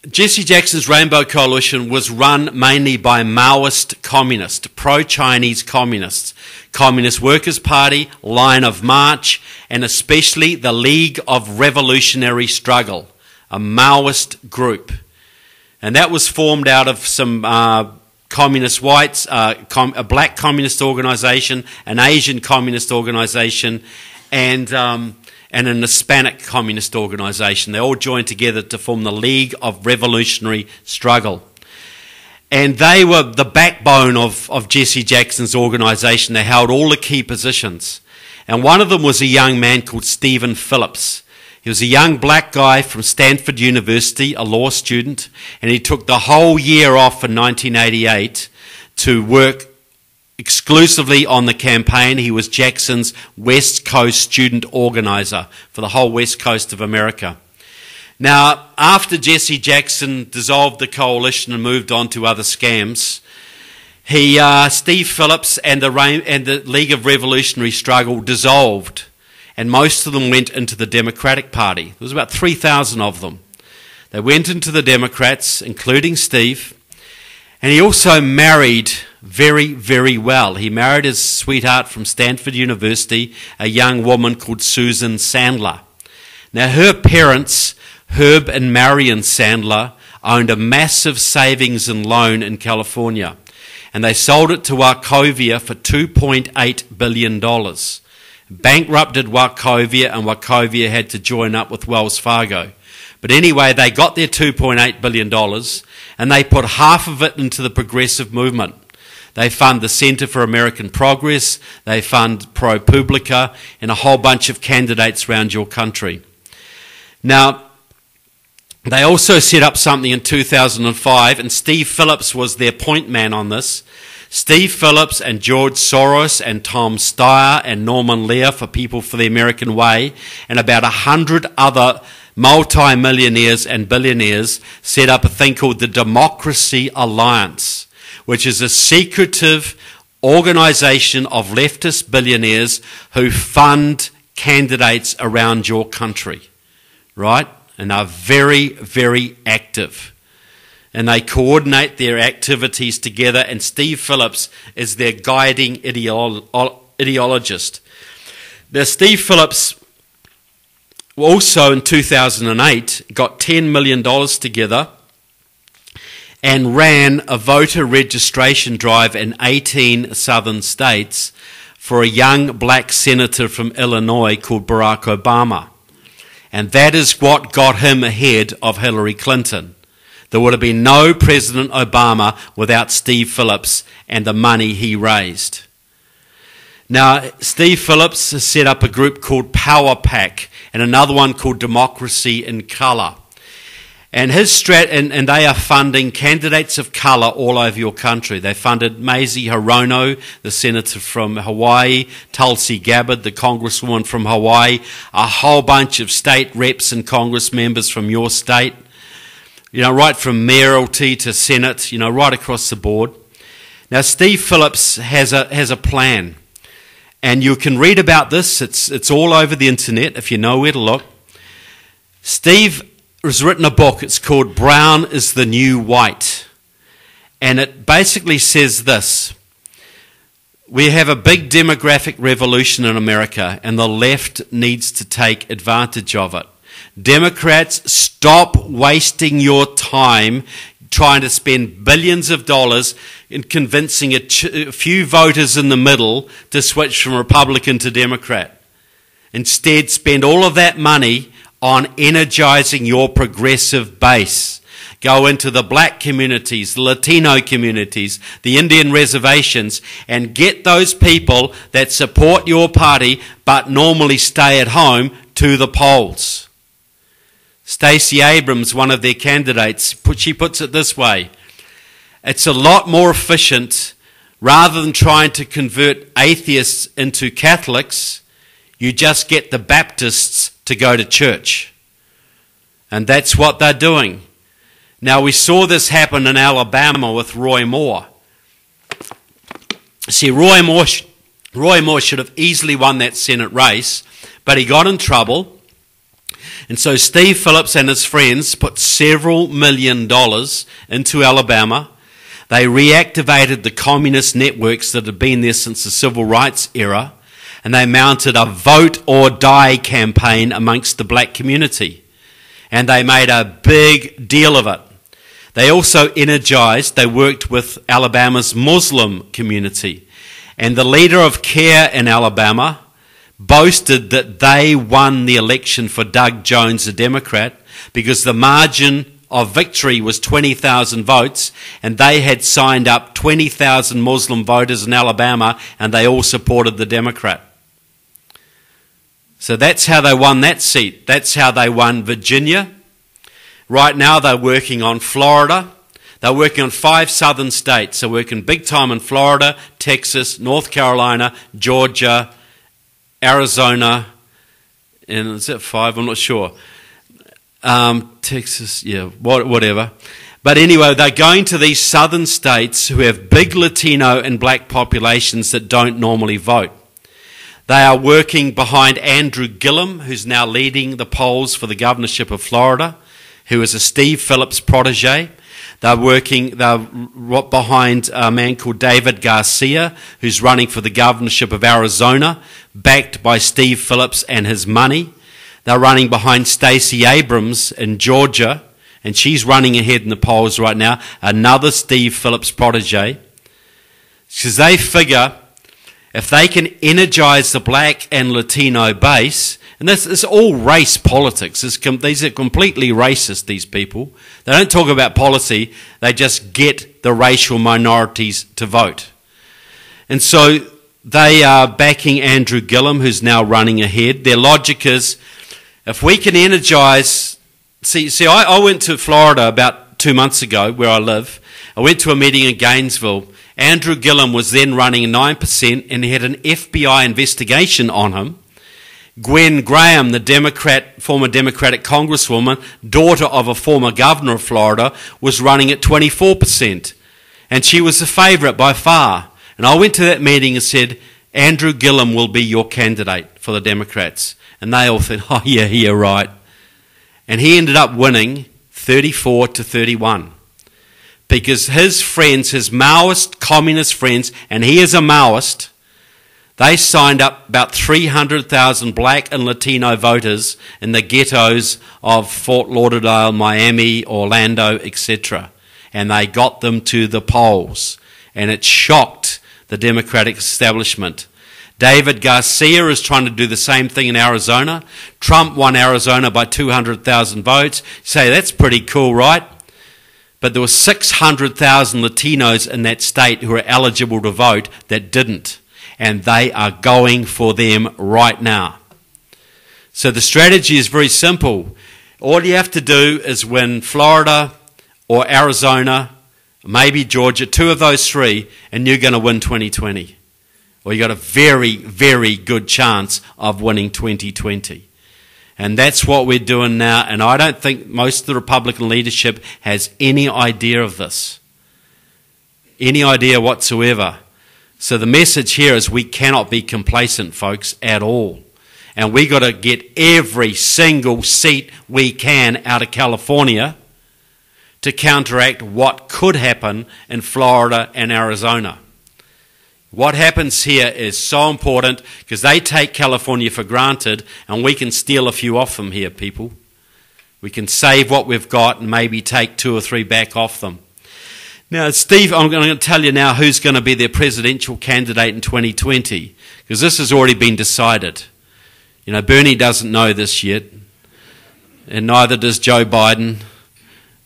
Jesse Jackson's Rainbow Coalition was run mainly by Maoist communists, pro-Chinese communists, Communist Workers' Party, Line of March, and especially the League of Revolutionary Struggle, a Maoist group. And that was formed out of some communist whites, a black communist organisation, an Asian communist organisation, and an Hispanic communist organisation. They all joined together to form the League of Revolutionary Struggle. And they were the backbone of Jesse Jackson's organisation. They held all the key positions. And one of them was a young man called Stephen Phillips. He was a young black guy from Stanford University, a law student, and he took the whole year off in 1988 to work exclusively on the campaign. He was Jackson's West Coast student organizer for the whole West Coast of America. Now, after Jesse Jackson dissolved the coalition and moved on to other scams, Steve Phillips and the League of Revolutionary Struggle dissolved, and most of them went into the Democratic Party. There was about 3,000 of them. They went into the Democrats, including Steve, and he also married very, very well. He married his sweetheart from Stanford University, a young woman called Susan Sandler. Now, her parents, Herb and Marion Sandler, owned a massive savings and loan in California, and they sold it to Wachovia for $2.8 billion. Bankrupted Wachovia, and Wachovia had to join up with Wells Fargo. But anyway, they got their $2.8 billion, and they put half of it into the progressive movement. They fund the Center for American Progress, they fund ProPublica, and a whole bunch of candidates around your country. Now, They also set up something in 2005, and Steve Phillips was their point man on this. Steve Phillips and George Soros and Tom Steyer and Norman Lear for People for the American Way, and about 100 other multi-millionaires and billionaires set up a thing called the Democracy Alliance, which is a secretive organisation of leftist billionaires who fund candidates around your country, right? And are very, very active. And they coordinate their activities together, and Steve Phillips is their guiding ideologist. Now, Steve Phillips also in 2008 got $10 million together and ran a voter registration drive in 18 southern states for a young black senator from Illinois called Barack Obama. And that is what got him ahead of Hillary Clinton. There would have been no President Obama without Steve Phillips and the money he raised. Now, Steve Phillips has set up a group called Power Pack and another one called Democracy in Colour. And and they are funding candidates of colour all over your country. They funded Mazie Hirono, the senator from Hawaii, Tulsi Gabbard, the congresswoman from Hawaii, a whole bunch of state reps and congress members from your state, you know, right from mayoralty to senate, you know, right across the board. Now, Steve Phillips has a plan, and you can read about this. It's all over the internet if you know where to look. Steve has written a book. It's called Brown is the New White. And it basically says this: we have a big demographic revolution in America, and the left needs to take advantage of it. Democrats, stop wasting your time trying to spend billions of dollars in convincing a few voters in the middle to switch from Republican to Democrat. Instead, spend all of that money on energizing your progressive base. Go into the black communities, the Latino communities, the Indian reservations, and get those people that support your party but normally stay at home to the polls. Stacey Abrams, one of their candidates, she puts it this way: it's a lot more efficient, rather than trying to convert atheists into Catholics, you just get the Baptists to go to church. And that's what they're doing. Now, we saw this happen in Alabama with Roy Moore. See, Roy Moore should have easily won that Senate race, but he got in trouble. And so Steve Phillips and his friends put several $1 million into Alabama. They reactivated the communist networks that had been there since the civil rights era, and they mounted a vote or die campaign amongst the black community. And they made a big deal of it. They also they worked with Alabama's Muslim community. And the leader of CARE in Alabama boasted that they won the election for Doug Jones, a Democrat, because the margin of victory was 20,000 votes, and they had signed up 20,000 Muslim voters in Alabama, and they all supported the Democrat. So that's how they won that seat. That's how they won Virginia. Right now they're working on Florida. They're working on 5 southern states. They're working big time in Florida, Texas, North Carolina, Georgia, Arizona, and is it 5? I'm not sure. Texas, yeah, whatever. But anyway, they're going to these southern states who have big Latino and black populations that don't normally vote. They are working behind Andrew Gillum, who's now leading the polls for the governorship of Florida, who is a Steve Phillips protege. They're behind a man called David Garcia, who's running for the governorship of Arizona, backed by Steve Phillips and his money. They're running behind Stacey Abrams in Georgia, and she's running ahead in the polls right now, another Steve Phillips protege. Because they figure if they can energize the black and Latino base, and this is all race politics. These are completely racist, these people. They don't talk about policy. They just get the racial minorities to vote. And so they are backing Andrew Gillum, who's now running ahead. Their logic is, if we can energize I went to Florida about 2 months ago, where I live. I went to a meeting in Gainesville. Andrew Gillum was then running 9%, and he had an FBI investigation on him. Gwen Graham, the former Democratic Congresswoman, daughter of a former governor of Florida, was running at 24%. And she was the favourite by far. And I went to that meeting and said, Andrew Gillum will be your candidate for the Democrats. And they all said, oh yeah, right. And he ended up winning 34 to 31. Because his friends, his Maoist communist friends, and he is a Maoist, they signed up about 300,000 black and Latino voters in the ghettos of Fort Lauderdale, Miami, Orlando, etc. And they got them to the polls. And it shocked the Democratic establishment. David Garcia is trying to do the same thing in Arizona. Trump won Arizona by 200,000 votes. You say, that's pretty cool, right? But there were 600,000 Latinos in that state who were eligible to vote that didn't. And they are going for them right now. So the strategy is very simple. All you have to do is win Florida or Arizona, maybe Georgia, 2 of those 3, and you're going to win 2020. Or you've got a very, very good chance of winning 2020. And that's what we're doing now, and I don't think most of the Republican leadership has any idea of this. Any idea whatsoever. So the message here is we cannot be complacent, folks, at all. And we got to get every single seat we can out of California to counteract what could happen in Florida and Arizona. What happens here is so important because they take California for granted and we can steal a few off them here, people. We can save what we've got and maybe take 2 or 3 back off them. Now, Steve, I'm going to tell you now who's going to be their presidential candidate in 2020 because this has already been decided. You know, Bernie doesn't know this yet, and neither does Joe Biden,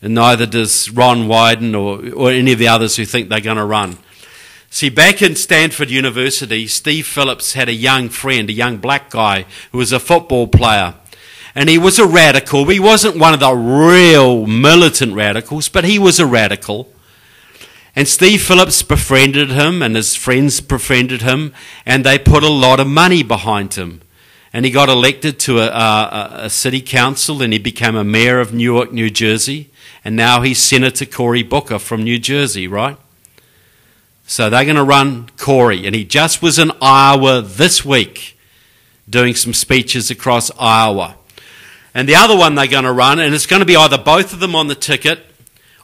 and neither does Ron Wyden or any of the others who think they're going to run. See, back in Stanford University, Steve Phillips had a young friend, a young black guy who was a football player. And he was a radical. He wasn't one of the real militant radicals, but he was a radical. And Steve Phillips befriended him, and his friends befriended him, and they put a lot of money behind him. And he got elected to a city council, and he became a mayor of Newark, New Jersey. And now he's Senator Cory Booker from New Jersey, right? So they're going to run Cory, and he just was in Iowa this week doing some speeches across Iowa. And the other one they're going to run, and it's going to be either both of them on the ticket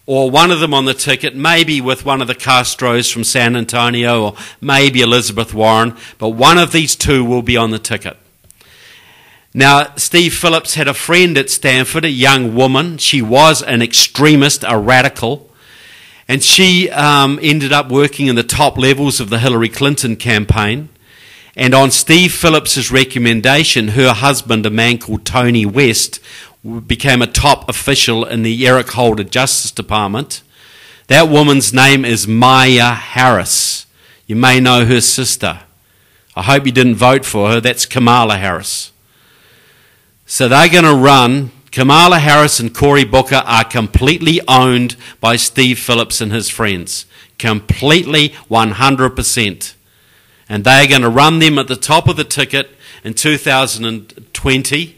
or one of them on the ticket, maybe with one of the Castros from San Antonio or maybe Elizabeth Warren, but one of these 2 will be on the ticket. Now, Steve Phillips had a friend at Stanford, a young woman. She was an extremist, a radical, and she ended up working in the top levels of the Hillary Clinton campaign. And on Steve Phillips's recommendation, her husband, a man called Tony West, became a top official in the Eric Holder Justice Department. That woman's name is Maya Harris. You may know her sister. I hope you didn't vote for her. That's Kamala Harris. So they're going to run. Kamala Harris and Cory Booker are completely owned by Steve Phillips and his friends. Completely, 100%. And they're going to run them at the top of the ticket in 2020.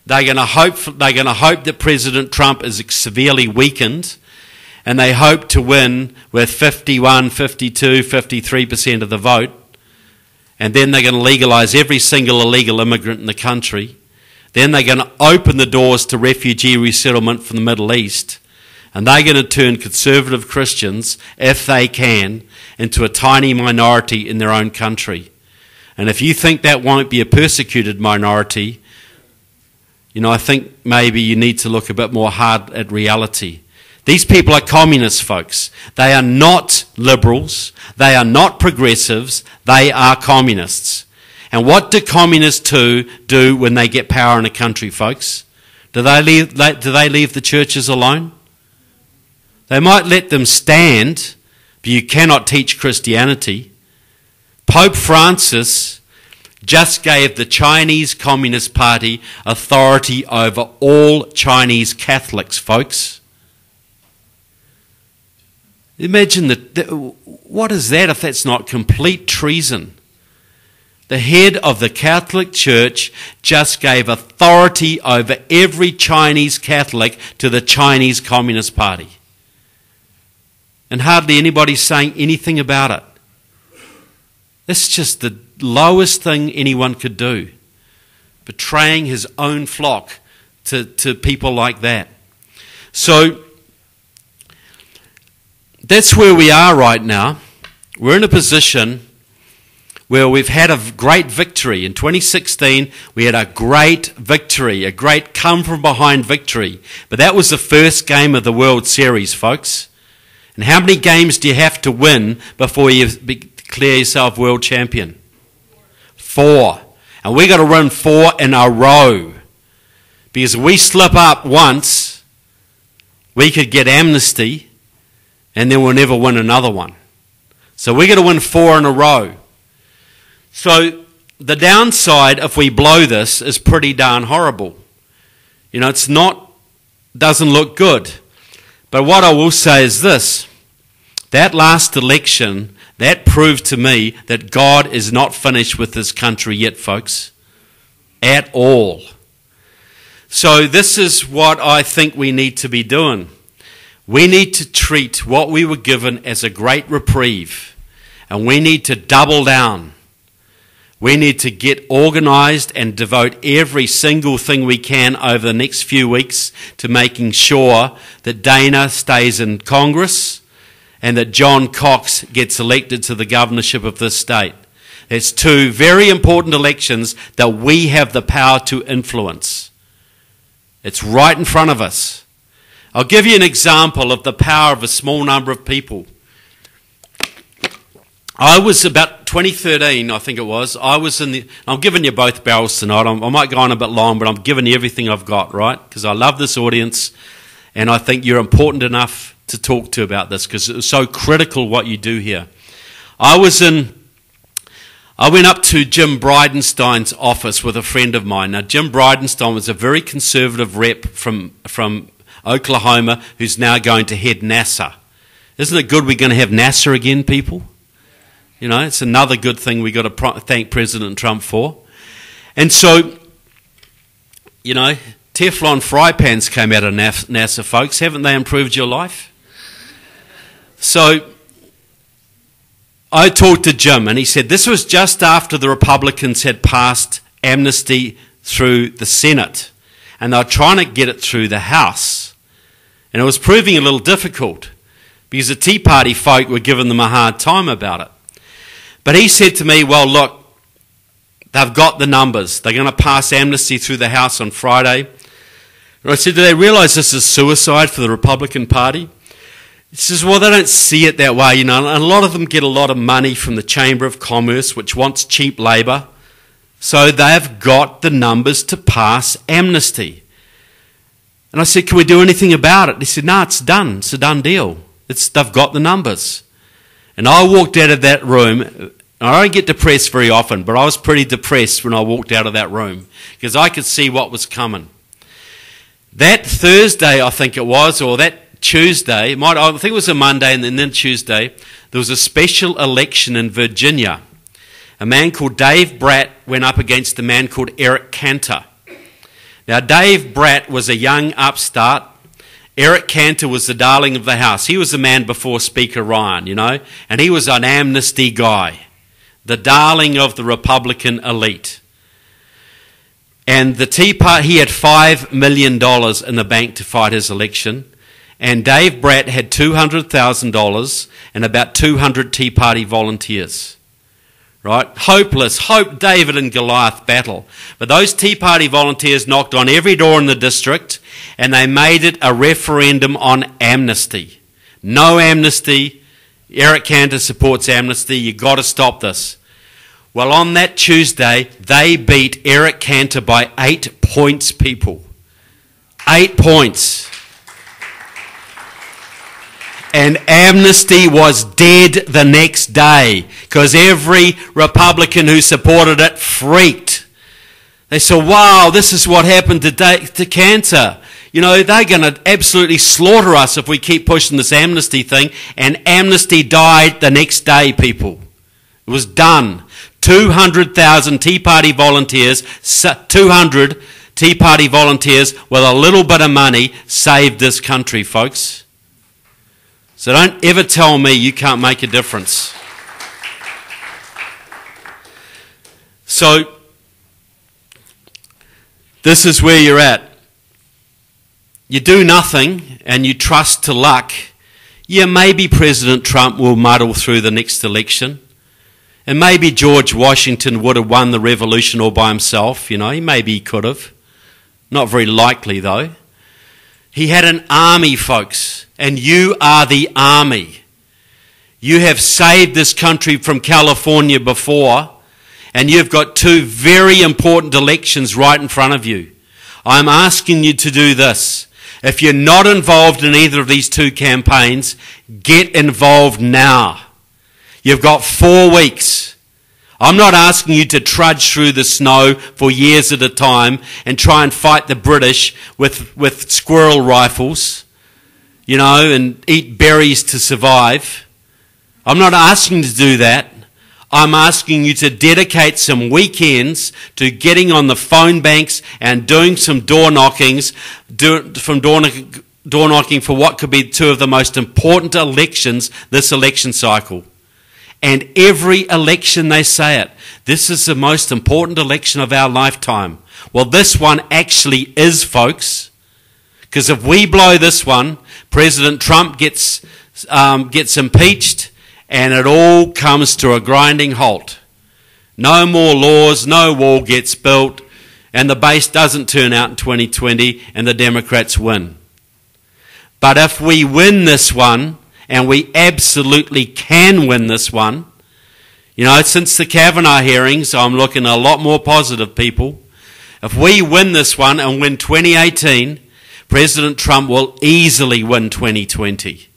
They're going to hope that President Trump is severely weakened, and they hope to win with 51, 52, 53% of the vote. And then they're going to legalise every single illegal immigrant in the country. Then they're going to open the doors to refugee resettlement from the Middle East. And they're going to turn conservative Christians, if they can, into a tiny minority in their own country. And if you think that won't be a persecuted minority, you know, I think maybe you need to look a bit more hard at reality. These people are communists, folks. They are not liberals. They are not progressives. They are communists. And what do communists do when they get power in a country, folks? Do they leave the churches alone? They might let them stand, but you cannot teach Christianity. Pope Francis just gave the Chinese Communist Party authority over all Chinese Catholics, folks. Imagine what is that if that's not complete treason? The head of the Catholic Church just gave authority over every Chinese Catholic to the Chinese Communist Party. And hardly anybody's saying anything about it. That's just the lowest thing anyone could do. Betraying his own flock to people like that. So, that's where we are right now. We're in a position where we've had a great victory. In 2016, we had a great victory, a great come-from-behind victory. But that was the first game of the World Series, folks. And how many games do you have to win before you declare yourself world champion? 4. And we've got to win 4 in a row. Because if we slip up once, we could get amnesty, and then we'll never win another one. So we've got to win 4 in a row. So the downside, if we blow this, is pretty darn horrible. You know, doesn't look good. But what I will say is this. That last election, that proved to me that God is not finished with this country yet, folks. At all. So this is what I think we need to be doing. We need to treat what we were given as a great reprieve. And we need to double down. We need to get organised and devote every single thing we can over the next few weeks to making sure that Dana stays in Congress and that John Cox gets elected to the governorship of this state. It's 2 very important elections that we have the power to influence. It's right in front of us. I'll give you an example of the power of a small number of people. I was about 2013, I think it was. I'm giving you both barrels tonight. I might go on a bit long, but I'm giving you everything I've got, right? Because I love this audience, and I think you're important enough to talk to about this because it's so critical what you do here. I went up to Jim Bridenstine's office with a friend of mine. Now, Jim Bridenstine was a very conservative rep from Oklahoma who's now going to head NASA. Isn't it good we're going to have NASA again, people? You know, it's another good thing we've got to thank President Trump for. And so, you know, Teflon fry pans came out of NASA, folks. Haven't they improved your life? So, I talked to Jim and he said this was just after the Republicans had passed amnesty through the Senate. And they were trying to get it through the House. And it was proving a little difficult because the Tea Party folk were giving them a hard time about it. But he said to me, well, look, they've got the numbers. They're going to pass amnesty through the House on Friday. And I said, do they realise this is suicide for the Republican Party? He says, well, they don't see it that way, you know. And a lot of them get a lot of money from the Chamber of Commerce, which wants cheap labour. So they've got the numbers to pass amnesty. And I said, can we do anything about it? He said, no, it's done. It's a done deal. They've got the numbers. And I walked out of that room. I don't get depressed very often, but I was pretty depressed when I walked out of that room because I could see what was coming. That Thursday, I think it was, or that Tuesday, I think it was a Monday and then Tuesday, there was a special election in Virginia. A man called Dave Bratt went up against a man called Eric Cantor. Now, Dave Bratt was a young upstart. Eric Cantor was the darling of the House. He was the man before Speaker Ryan, you know, and he was an amnesty guy, the darling of the Republican elite. And the Tea Party, he had $5 million in the bank to fight his election, and Dave Bratt had $200,000 and about 200 Tea Party volunteers. Right? Hopeless, David and Goliath battle. But those Tea Party volunteers knocked on every door in the district and they made it a referendum on amnesty. No amnesty. Eric Cantor supports amnesty. You've got to stop this. Well, on that Tuesday, they beat Eric Cantor by 8 points, people. 8 points. And amnesty was dead the next day because every Republican who supported it freaked. They said, wow, this is what happened to cancer. You know, they're going to absolutely slaughter us if we keep pushing this amnesty thing. And amnesty died the next day, people. It was done. 200,000 Tea Party volunteers, 200 Tea Party volunteers with a little bit of money saved this country, folks. So don't ever tell me you can't make a difference. So this is where you're at. You do nothing and you trust to luck. Yeah, maybe President Trump will muddle through the next election. And maybe George Washington would have won the revolution all by himself. You know, maybe he could have. Not very likely, though. He had an army, folks, and you are the army. You have saved this country from California before, and you've got two very important elections right in front of you. I'm asking you to do this. If you're not involved in either of these two campaigns, get involved now. You've got 4 weeks. I'm not asking you to trudge through the snow for years at a time and try and fight the British with squirrel rifles, you know, and eat berries to survive. I'm not asking you to do that. I'm asking you to dedicate some weekends to getting on the phone banks and doing some door knockings, door knocking for what could be two of the most important elections this election cycle. And every election they say it. This is the most important election of our lifetime. Well, this one actually is, folks. Because if we blow this one, President Trump gets impeached, and it all comes to a grinding halt. No more laws, no wall gets built, and the base doesn't turn out in 2020, and the Democrats win. But if we win this one, and we absolutely can win this one, you know, since the Kavanaugh hearings, I'm looking a lot more positive, people. If we win this one and win 2018, President Trump will easily win 2020.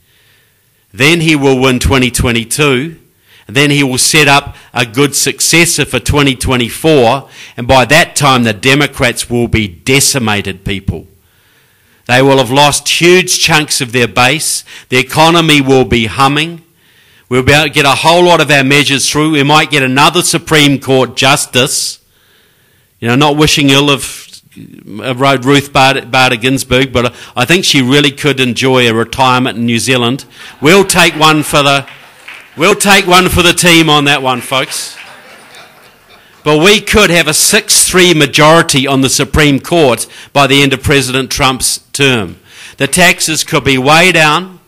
Then he will win 2022, and then he will set up a good successor for 2024, and by that time the Democrats will be decimated, people. They will have lost huge chunks of their base. The economy will be humming. We'll be able to get a whole lot of our measures through. We might get another Supreme Court justice. You know, not wishing ill of Ruth Bader Ginsburg, but I think she really could enjoy a retirement in New Zealand. We'll take one for the team on that one, folks. But we could have a 6-3 majority on the Supreme Court by the end of President Trump's term. The taxes could be way down.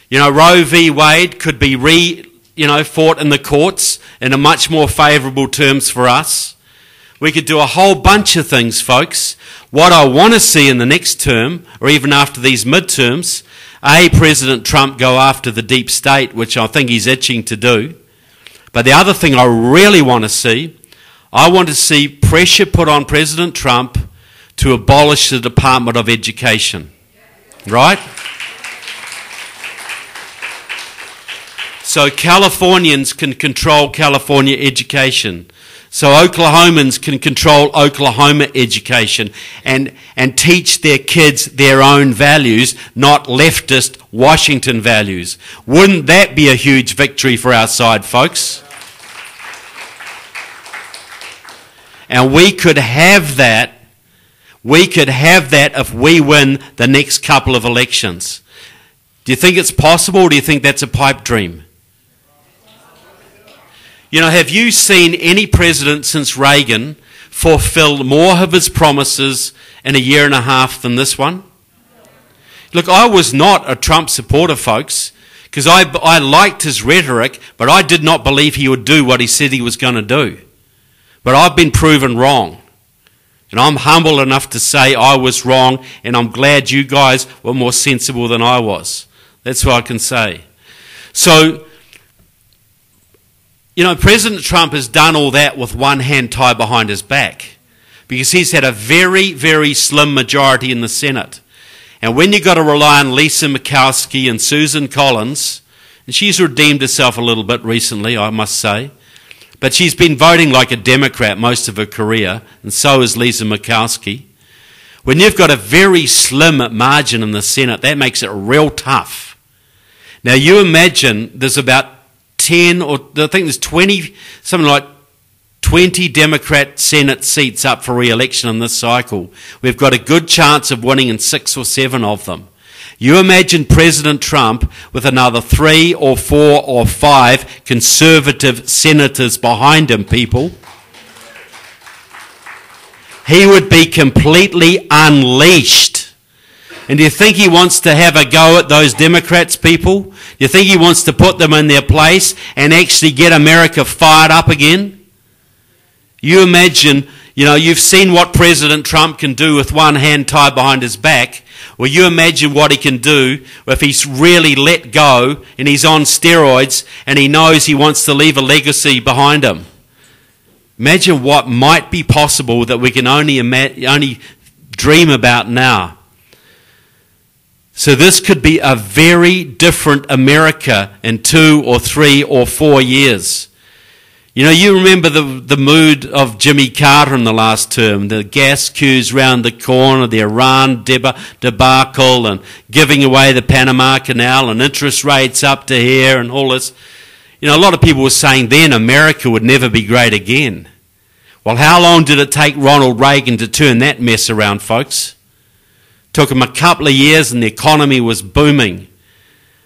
You know, Roe v. Wade could be fought in the courts in a much more favourable terms for us. We could do a whole bunch of things, folks. What I want to see in the next term, or even after these midterms, President Trump go after the deep state, which I think he's itching to do. But the other thing I really want to see, I want to see pressure put on President Trump to abolish the Department of Education. Right? So Californians can control California education. So Oklahomans can control Oklahoma education and teach their kids their own values, not leftist Washington values. Wouldn't that be a huge victory for our side, folks? And we could have that. We could have that if we win the next couple of elections. Do you think it's possible, or do you think that's a pipe dream? You know, have you seen any president since Reagan fulfill more of his promises in 1.5 years than this one? Look, I was not a Trump supporter, folks, because I liked his rhetoric, but I did not believe he would do what he said he was going to do. But I've been proven wrong. And I'm humble enough to say I was wrong, and I'm glad you guys were more sensible than I was. That's what I can say. So, you know, President Trump has done all that with one hand tied behind his back because he's had a very, very slim majority in the Senate. And when you've got to rely on Lisa Murkowski and Susan Collins, and she's redeemed herself a little bit recently, I must say, but she's been voting like a Democrat most of her career, and so is Lisa Murkowski. When you've got a very slim margin in the Senate, that makes it real tough. Now you imagine there's about 10 or I think there's 20, something like 20 Democrat Senate seats up for re-election in this cycle. We've got a good chance of winning in 6 or 7 of them. You imagine President Trump with another 3 or 4 or 5 conservative senators behind him, people. He would be completely unleashed. And do you think he wants to have a go at those Democrats, people? Do you think he wants to put them in their place and actually get America fired up again? You imagine, you've seen what President Trump can do with one hand tied behind his back. Well, you imagine what he can do if he's really let go and he's on steroids and he knows he wants to leave a legacy behind him. Imagine what might be possible that we can only dream about now. So this could be a very different America in 2 or 3 or 4 years. You remember the mood of Jimmy Carter in the last term, the gas queues round the corner, the Iran debacle and giving away the Panama Canal and interest rates up to here and all this. A lot of people were saying then America would never be great again. Well, how long did it take Ronald Reagan to turn that mess around, folks? Took him a couple of years and the economy was booming.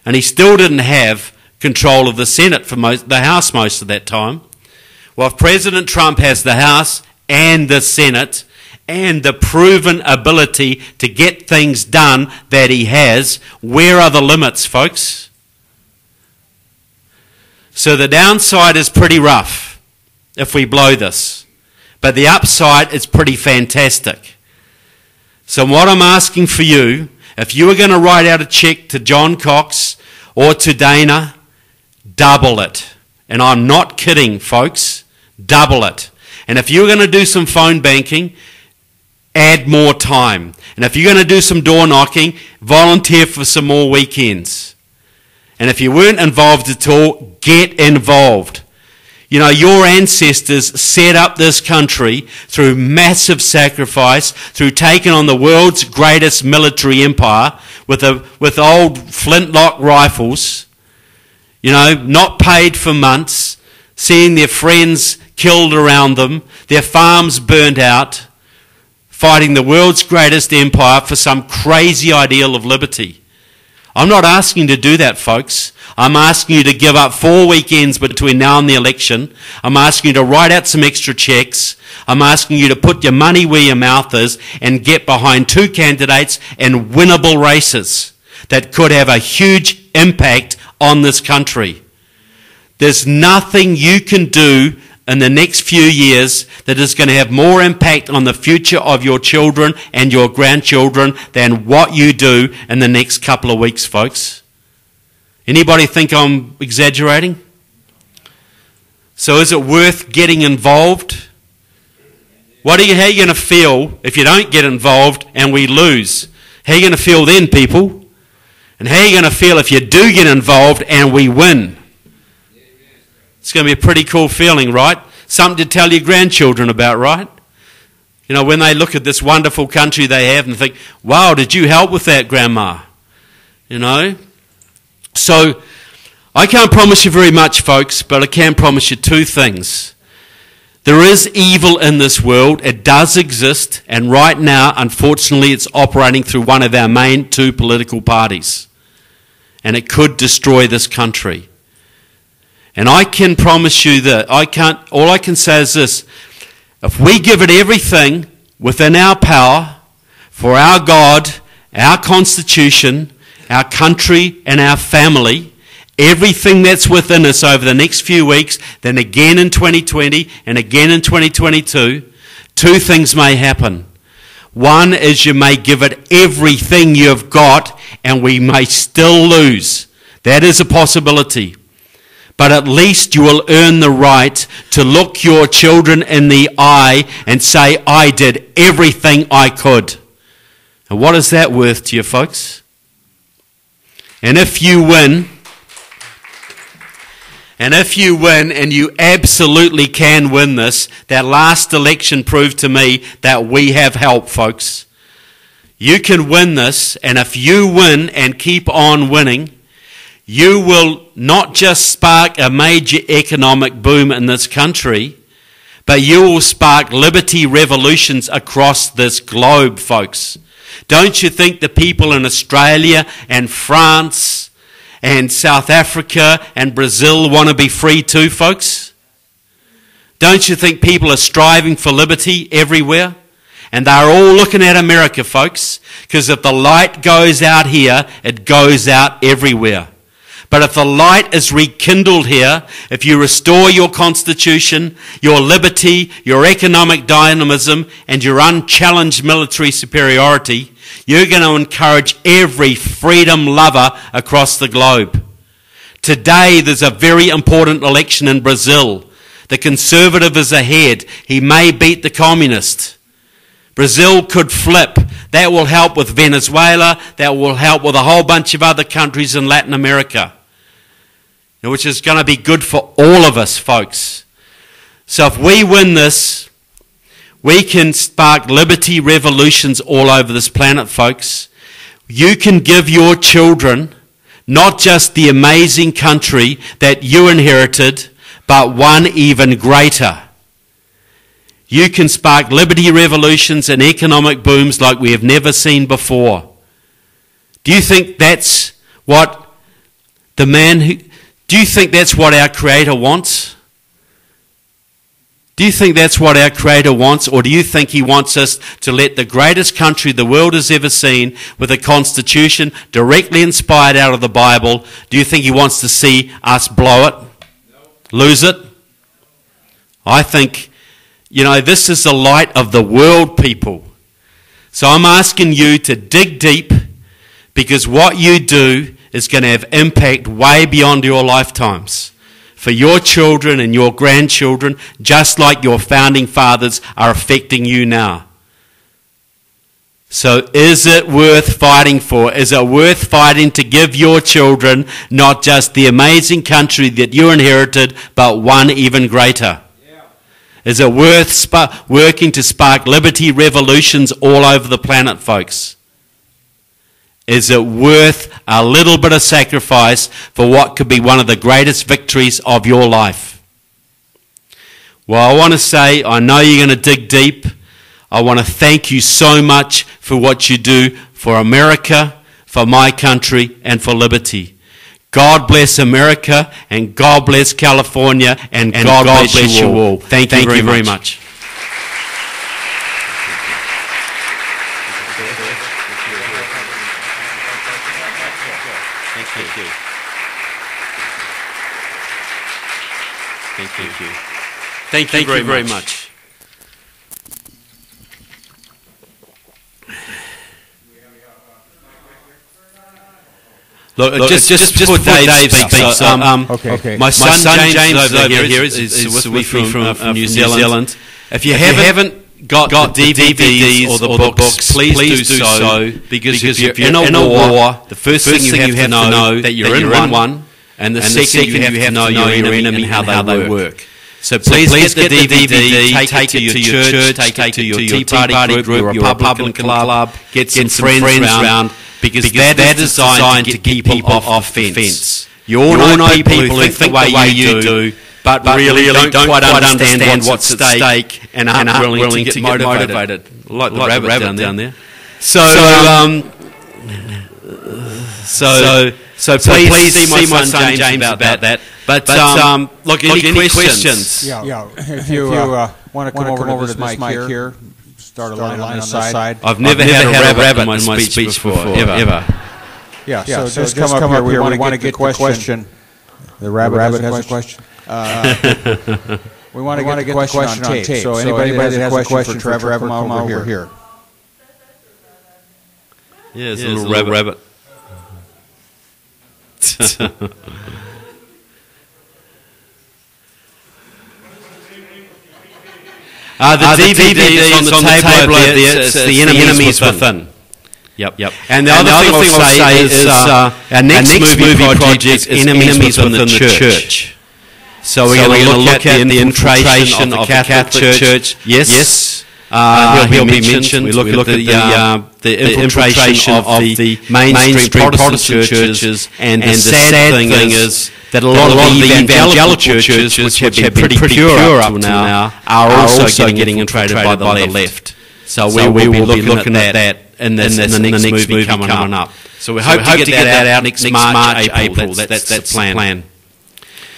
And he still didn't have control of the Senate for the House most of that time. Well, if President Trump has the House and the Senate and the proven ability to get things done that he has, where are the limits, folks? So the downside is pretty rough if we blow this. But the upside is pretty fantastic. So what I'm asking for you, if you were going to write out a check to John Cox or to Dana, double it. And I'm not kidding, folks. Double it. And if you're going to do some phone banking, add more time. And if you're going to do some door knocking, volunteer for some more weekends. And if you weren't involved at all, get involved. Your ancestors set up this country through massive sacrifice, through taking on the world's greatest military empire with old flintlock rifles, not paid for months, seeing their friends killed around them, their farms burned out, fighting the world's greatest empire for some crazy ideal of liberty. I'm not asking you to do that, folks. I'm asking you to give up 4 weekends between now and the election. I'm asking you to write out some extra checks. I'm asking you to put your money where your mouth is and get behind 2 candidates in winnable races that could have a huge impact on this country. There's nothing you can do in the next few years that is going to have more impact on the future of your children and your grandchildren than what you do in the next couple of weeks, folks. Anybody think I'm exaggerating? So is it worth getting involved? How are you going to feel if you don't get involved and we lose? How are you going to feel then, people? And how are you going to feel if you do get involved and we win? It's going to be a pretty cool feeling, right? Something to tell your grandchildren about, right? When they look at this wonderful country they have and think, wow, did you help with that, Grandma? So, I can't promise you very much, folks, but I can promise you 2 things. There is evil in this world. It does exist, and right now, unfortunately, it's operating through one of our main 2 political parties. And it could destroy this country. And I can promise you that all I can say is this: if we give it everything within our power for our God, our Constitution, our country and our family, everything that's within us over the next few weeks, then again in 2020 and again in 2022, 2 things may happen. One is you may give it everything you've got and we may still lose. That is a possibility. But at least you will earn the right to look your children in the eye and say, I did everything I could. And what is that worth to you, folks? And if you win, and you absolutely can win this, that last election proved to me that we have help, folks. You can win this, and if you win and keep on winning, you will not just spark a major economic boom in this country, but you will spark liberty revolutions across this globe, folks. Don't you think the people in Australia and France and South Africa and Brazil want to be free too, folks? Don't you think people are striving for liberty everywhere? And they're all looking at America, folks, because if the light goes out here, it goes out everywhere. But if the light is rekindled here, if you restore your constitution, your liberty, your economic dynamism, and your unchallenged military superiority, you're going to encourage every freedom lover across the globe. Today, there's a very important election in Brazil. The conservative is ahead. He may beat the communist. Brazil could flip. That will help with Venezuela. That will help with a whole bunch of other countries in Latin America, which is going to be good for all of us, folks. So if we win this, we can spark liberty revolutions all over this planet, folks. You can give your children not just the amazing country that you inherited, but one even greater. You can spark liberty revolutions and economic booms like we have never seen before. Do you think that's what do you think that's what our Creator wants? Do you think that's what our Creator wants? Or do you think He wants us to let the greatest country the world has ever seen, with a constitution directly inspired out of the Bible, do you think He wants to see us blow it? Lose it? I think, this is the light of the world, people. So I'm asking you to dig deep, because what you do is going to have impact way beyond your lifetimes for your children and your grandchildren, just like your founding fathers are affecting you now. So is it worth fighting for? Is it worth fighting to give your children not just the amazing country that you inherited, but one even greater? Is it worth working to spark liberty revolutions all over the planet, folks? Is it worth a little bit of sacrifice for what could be one of the greatest victories of your life? Well, I want to say, I know you're going to dig deep. I want to thank you so much for what you do for America, for my country, and for liberty. God bless America, and God bless California, and God bless you all. Thank you very much. Thank you very much. Look, just before Dave speaks, my son James over here is with me from New Zealand. If you haven't got the DVDs or the books, please do so, because if you're in a war, the first thing you have to know that you're in one, and the second you have to know your enemy and how they work. So please get the DVD, take it to your church, take it to your Tea Party group, your Republican club, get some friends around, because that is designed to keep people off the fence. You all know people who think the way you do, but really don't quite understand what's at stake and aren't willing to get motivated. Like the rabbit down there. So please see my son James about that. But look, any questions?
Yeah. If you want to come over to this mic here, start a line on this side.
I've never had a rabbit in my speech before, ever.
Yeah. So just come up here. We want to get the question. The rabbit has a question. We want to get the question on tape. So anybody that has a question for Trevor, come over here.
Yeah, there's a little rabbit. The DVD is on the table over there. It's The Enemies Within. Yep. And the other thing I'll say is our next movie project is Enemies Within the Church. So we're going to look at the infiltration of the Catholic Church. Yes. He'll be mentioned. We look at the infiltration of the mainstream Protestant churches, and the sad thing is that a lot of the evangelical churches, which have been pretty pure up to now, are also getting infiltrated by the left. So we will be looking at that in the next movie coming up. So we hope to get that out next March, April. That's the plan.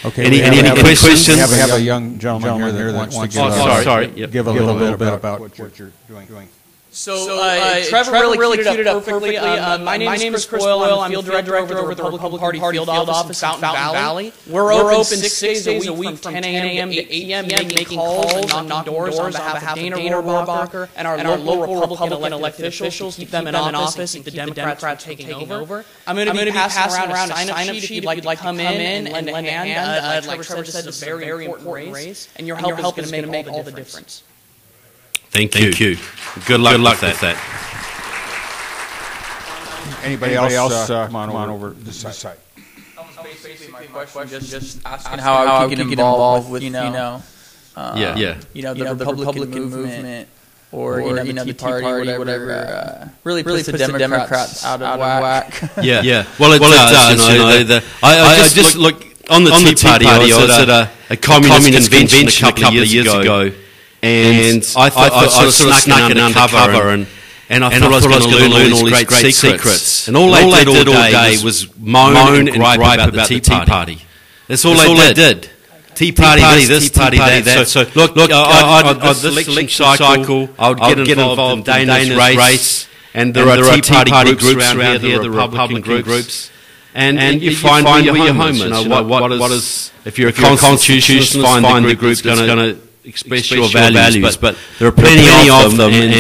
Okay.
Any questions?
We have a young gentleman here that wants to give a little bit about what you're doing.
So Trevor really queued it up perfectly. My name is Chris Boyle. I'm field director over the Republican Party field office in Fountain Valley. We're open 6 days a week from 10 a.m. to 8 p.m. making calls and knocking doors on behalf of Dana Rohrabacher and our local Republican elected officials to keep them in office and keep the Democrats from taking over. I'm going to be passing around a sign-up sheet if you'd like to come in and lend a hand. Like Trevor said, this is a very important race, and your help is going to make all the difference.
Thank you. Good luck with that.
Anybody else come on over this side.
Basically my question, just asking how I can get involved with, the Republican movement or the Tea Party, whatever, really puts the Democrats out of whack.
Yeah. Well, it does. I just look on the Tea Party. I was at a communist convention a couple of years ago. And I thought I sort of snuck in undercover, and I thought I was going to learn all these great secrets. And all they did all day was moan and gripe about the Tea Party. That's all they did. Tea Party this, Tea Party that. So look, this election cycle, I would get involved in Dana's race, and there are Tea Party groups around here, the Republican groups. And you find where your home is. What is, if you're a constitutionalist, find the group that's going to express your values, but there are plenty of them, and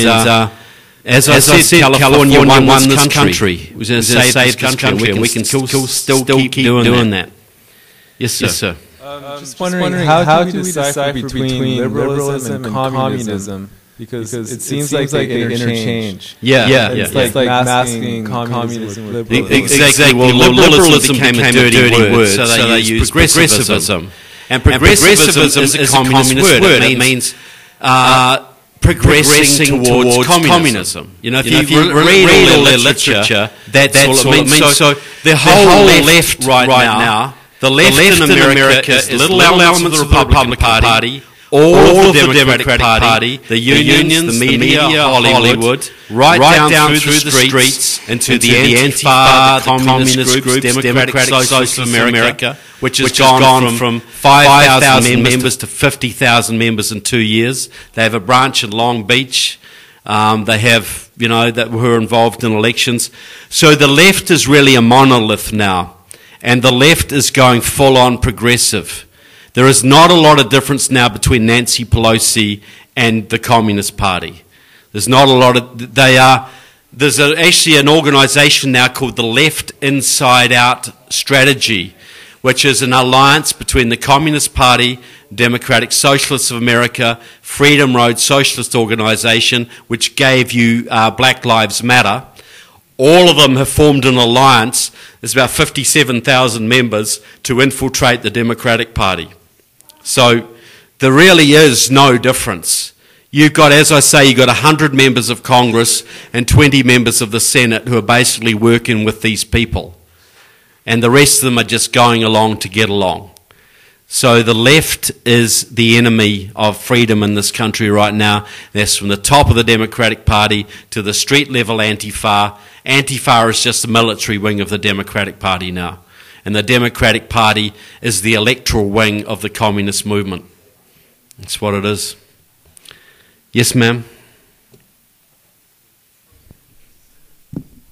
as I said, California won this country. It was going to save this country, and we can still keep doing that. Yes, sir.
Just wondering, how do we decipher between liberalism and communism? Because it seems like they interchange.
Yeah.
It's like masking communism with liberalism.
Exactly. Well, liberalism became a dirty word, so they used progressivism. And progressivism is a communist word. It means progressing towards communism. If you read all the literature, that's all it means. So the whole left right now, the left in America is little elements of the Republican Party, all of the Democratic Party, the unions, the media, Hollywood, right down through the streets into the Antifa, the communist groups, Democratic Socialists of America, which has gone from 5,000 members to 50,000 members in 2 years. They have a branch in Long Beach. They have, that who are involved in elections. So the left is really a monolith now, and the left is going full-on progressive. There is not a lot of difference now between Nancy Pelosi and the Communist Party. There's not a lot of... There's actually an organisation now called the Left Inside Out Strategy, which is an alliance between the Communist Party, Democratic Socialists of America, Freedom Road Socialist Organisation, which gave you Black Lives Matter. All of them have formed an alliance. There's about 57,000 members to infiltrate the Democratic Party. So there really is no difference. You've got, as I say, you've got 100 members of Congress and 20 members of the Senate who are basically working with these people. And the rest of them are just going along to get along. So the left is the enemy of freedom in this country right now. That's from the top of the Democratic Party to the street-level Antifa. Antifa is just the military wing of the Democratic Party now. And the Democratic Party is the electoral wing of the communist movement. That's what it is. Yes, ma'am?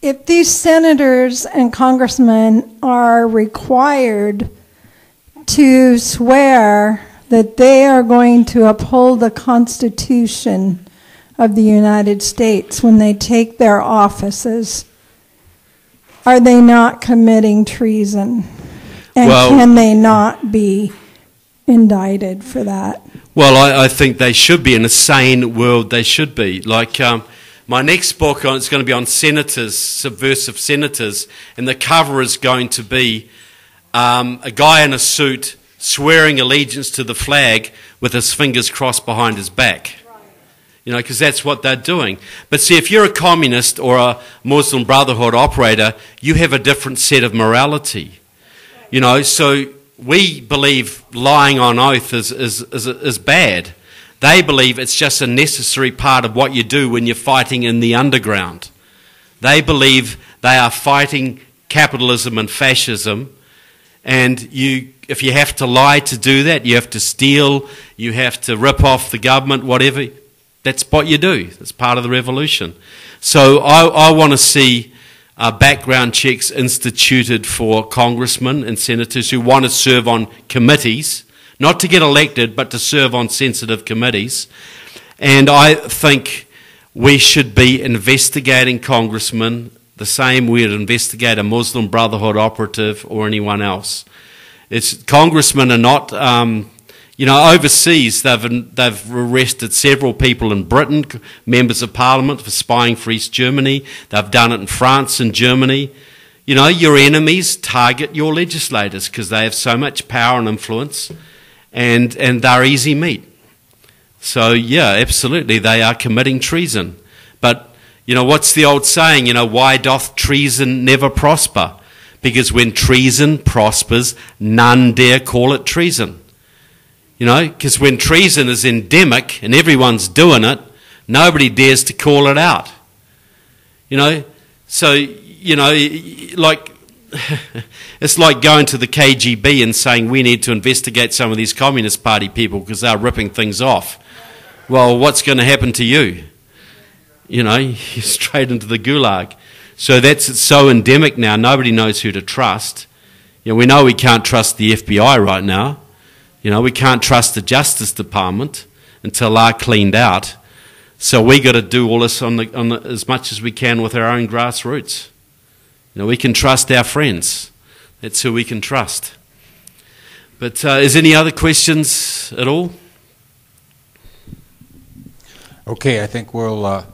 If these senators and congressmen are required to swear that they are going to uphold the Constitution of the United States when they take their offices, are they not committing treason? And can they not be indicted for that?
Well, I think they should be. In a sane world, they should be. Like My next book is going to be on senators, subversive senators, and the cover is going to be a guy in a suit swearing allegiance to the flag with his fingers crossed behind his back. You know, because that's what they're doing. But see, if you're a communist or a Muslim Brotherhood operator, you have a different set of morality. You know, so we believe lying on oath is bad. They believe it's just a necessary part of what you do when you're fighting in the underground. They believe they are fighting capitalism and fascism, and if you have to lie to do that, you have to steal, you have to rip off the government, whatever, that's what you do. That's part of the revolution. So I want to see background checks instituted for congressmen and senators who want to serve on committees, not to get elected, but to serve on sensitive committees. And I think we should be investigating congressmen the same we would investigate a Muslim Brotherhood operative or anyone else. Congressmen are not, overseas they've arrested several people in Britain, members of Parliament, for spying for East Germany. They've done it in France and Germany. You know, your enemies target your legislators because they have so much power and influence, and they're easy meat. So, yeah, absolutely, they are committing treason. But, you know, what's the old saying, why doth treason never prosper? Because when treason prospers, none dare call it treason. You know, because when treason is endemic and everyone's doing it, nobody dares to call it out. You know, so, like, it's like going to the KGB and saying we need to investigate some of these Communist Party people because they're ripping things off. Well, what's going to happen to you? You're straight into the gulag. So it's so endemic now, nobody knows who to trust. We know we can't trust the FBI right now. We can't trust the Justice Department until they're cleaned out. So we got to do all this on the as much as we can with our own grassroots. We can trust our friends. That's who we can trust. But is any other questions at all?
Okay, I think we'll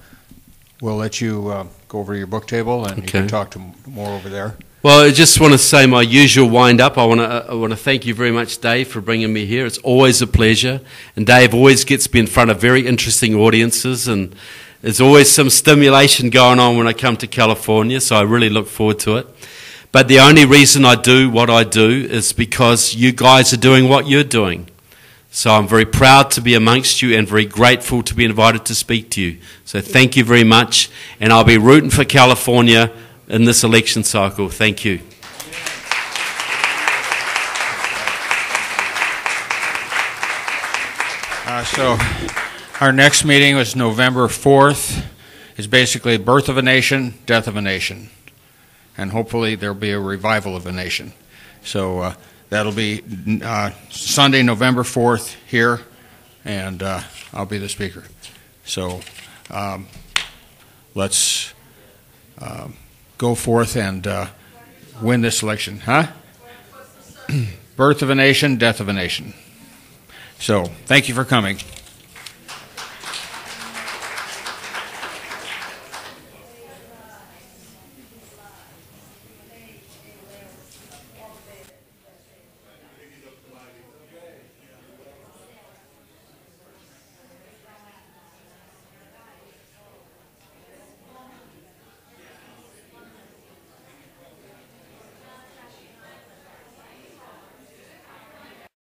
let you go over to your book table, and you can talk to more over there.
Well, I just want to say my usual wind-up. I want to thank you very much, Dave, for bringing me here. It's always a pleasure. And Dave always gets me in front of very interesting audiences, and there's always some stimulation going on when I come to California, so I really look forward to it. But the only reason I do what I do is because you guys are doing what you're doing. So I'm very proud to be amongst you and very grateful to be invited to speak to you. So thank you very much, and I'll be rooting for California in this election cycle. Thank you.
So our next meeting was November 4th. It's basically birth of a nation, death of a nation. And hopefully there'll be a revival of a nation. So that'll be Sunday, November 4th here, and I'll be the speaker. So let's go forth and win this election. Birth of a nation, death of a nation. So thank you for coming.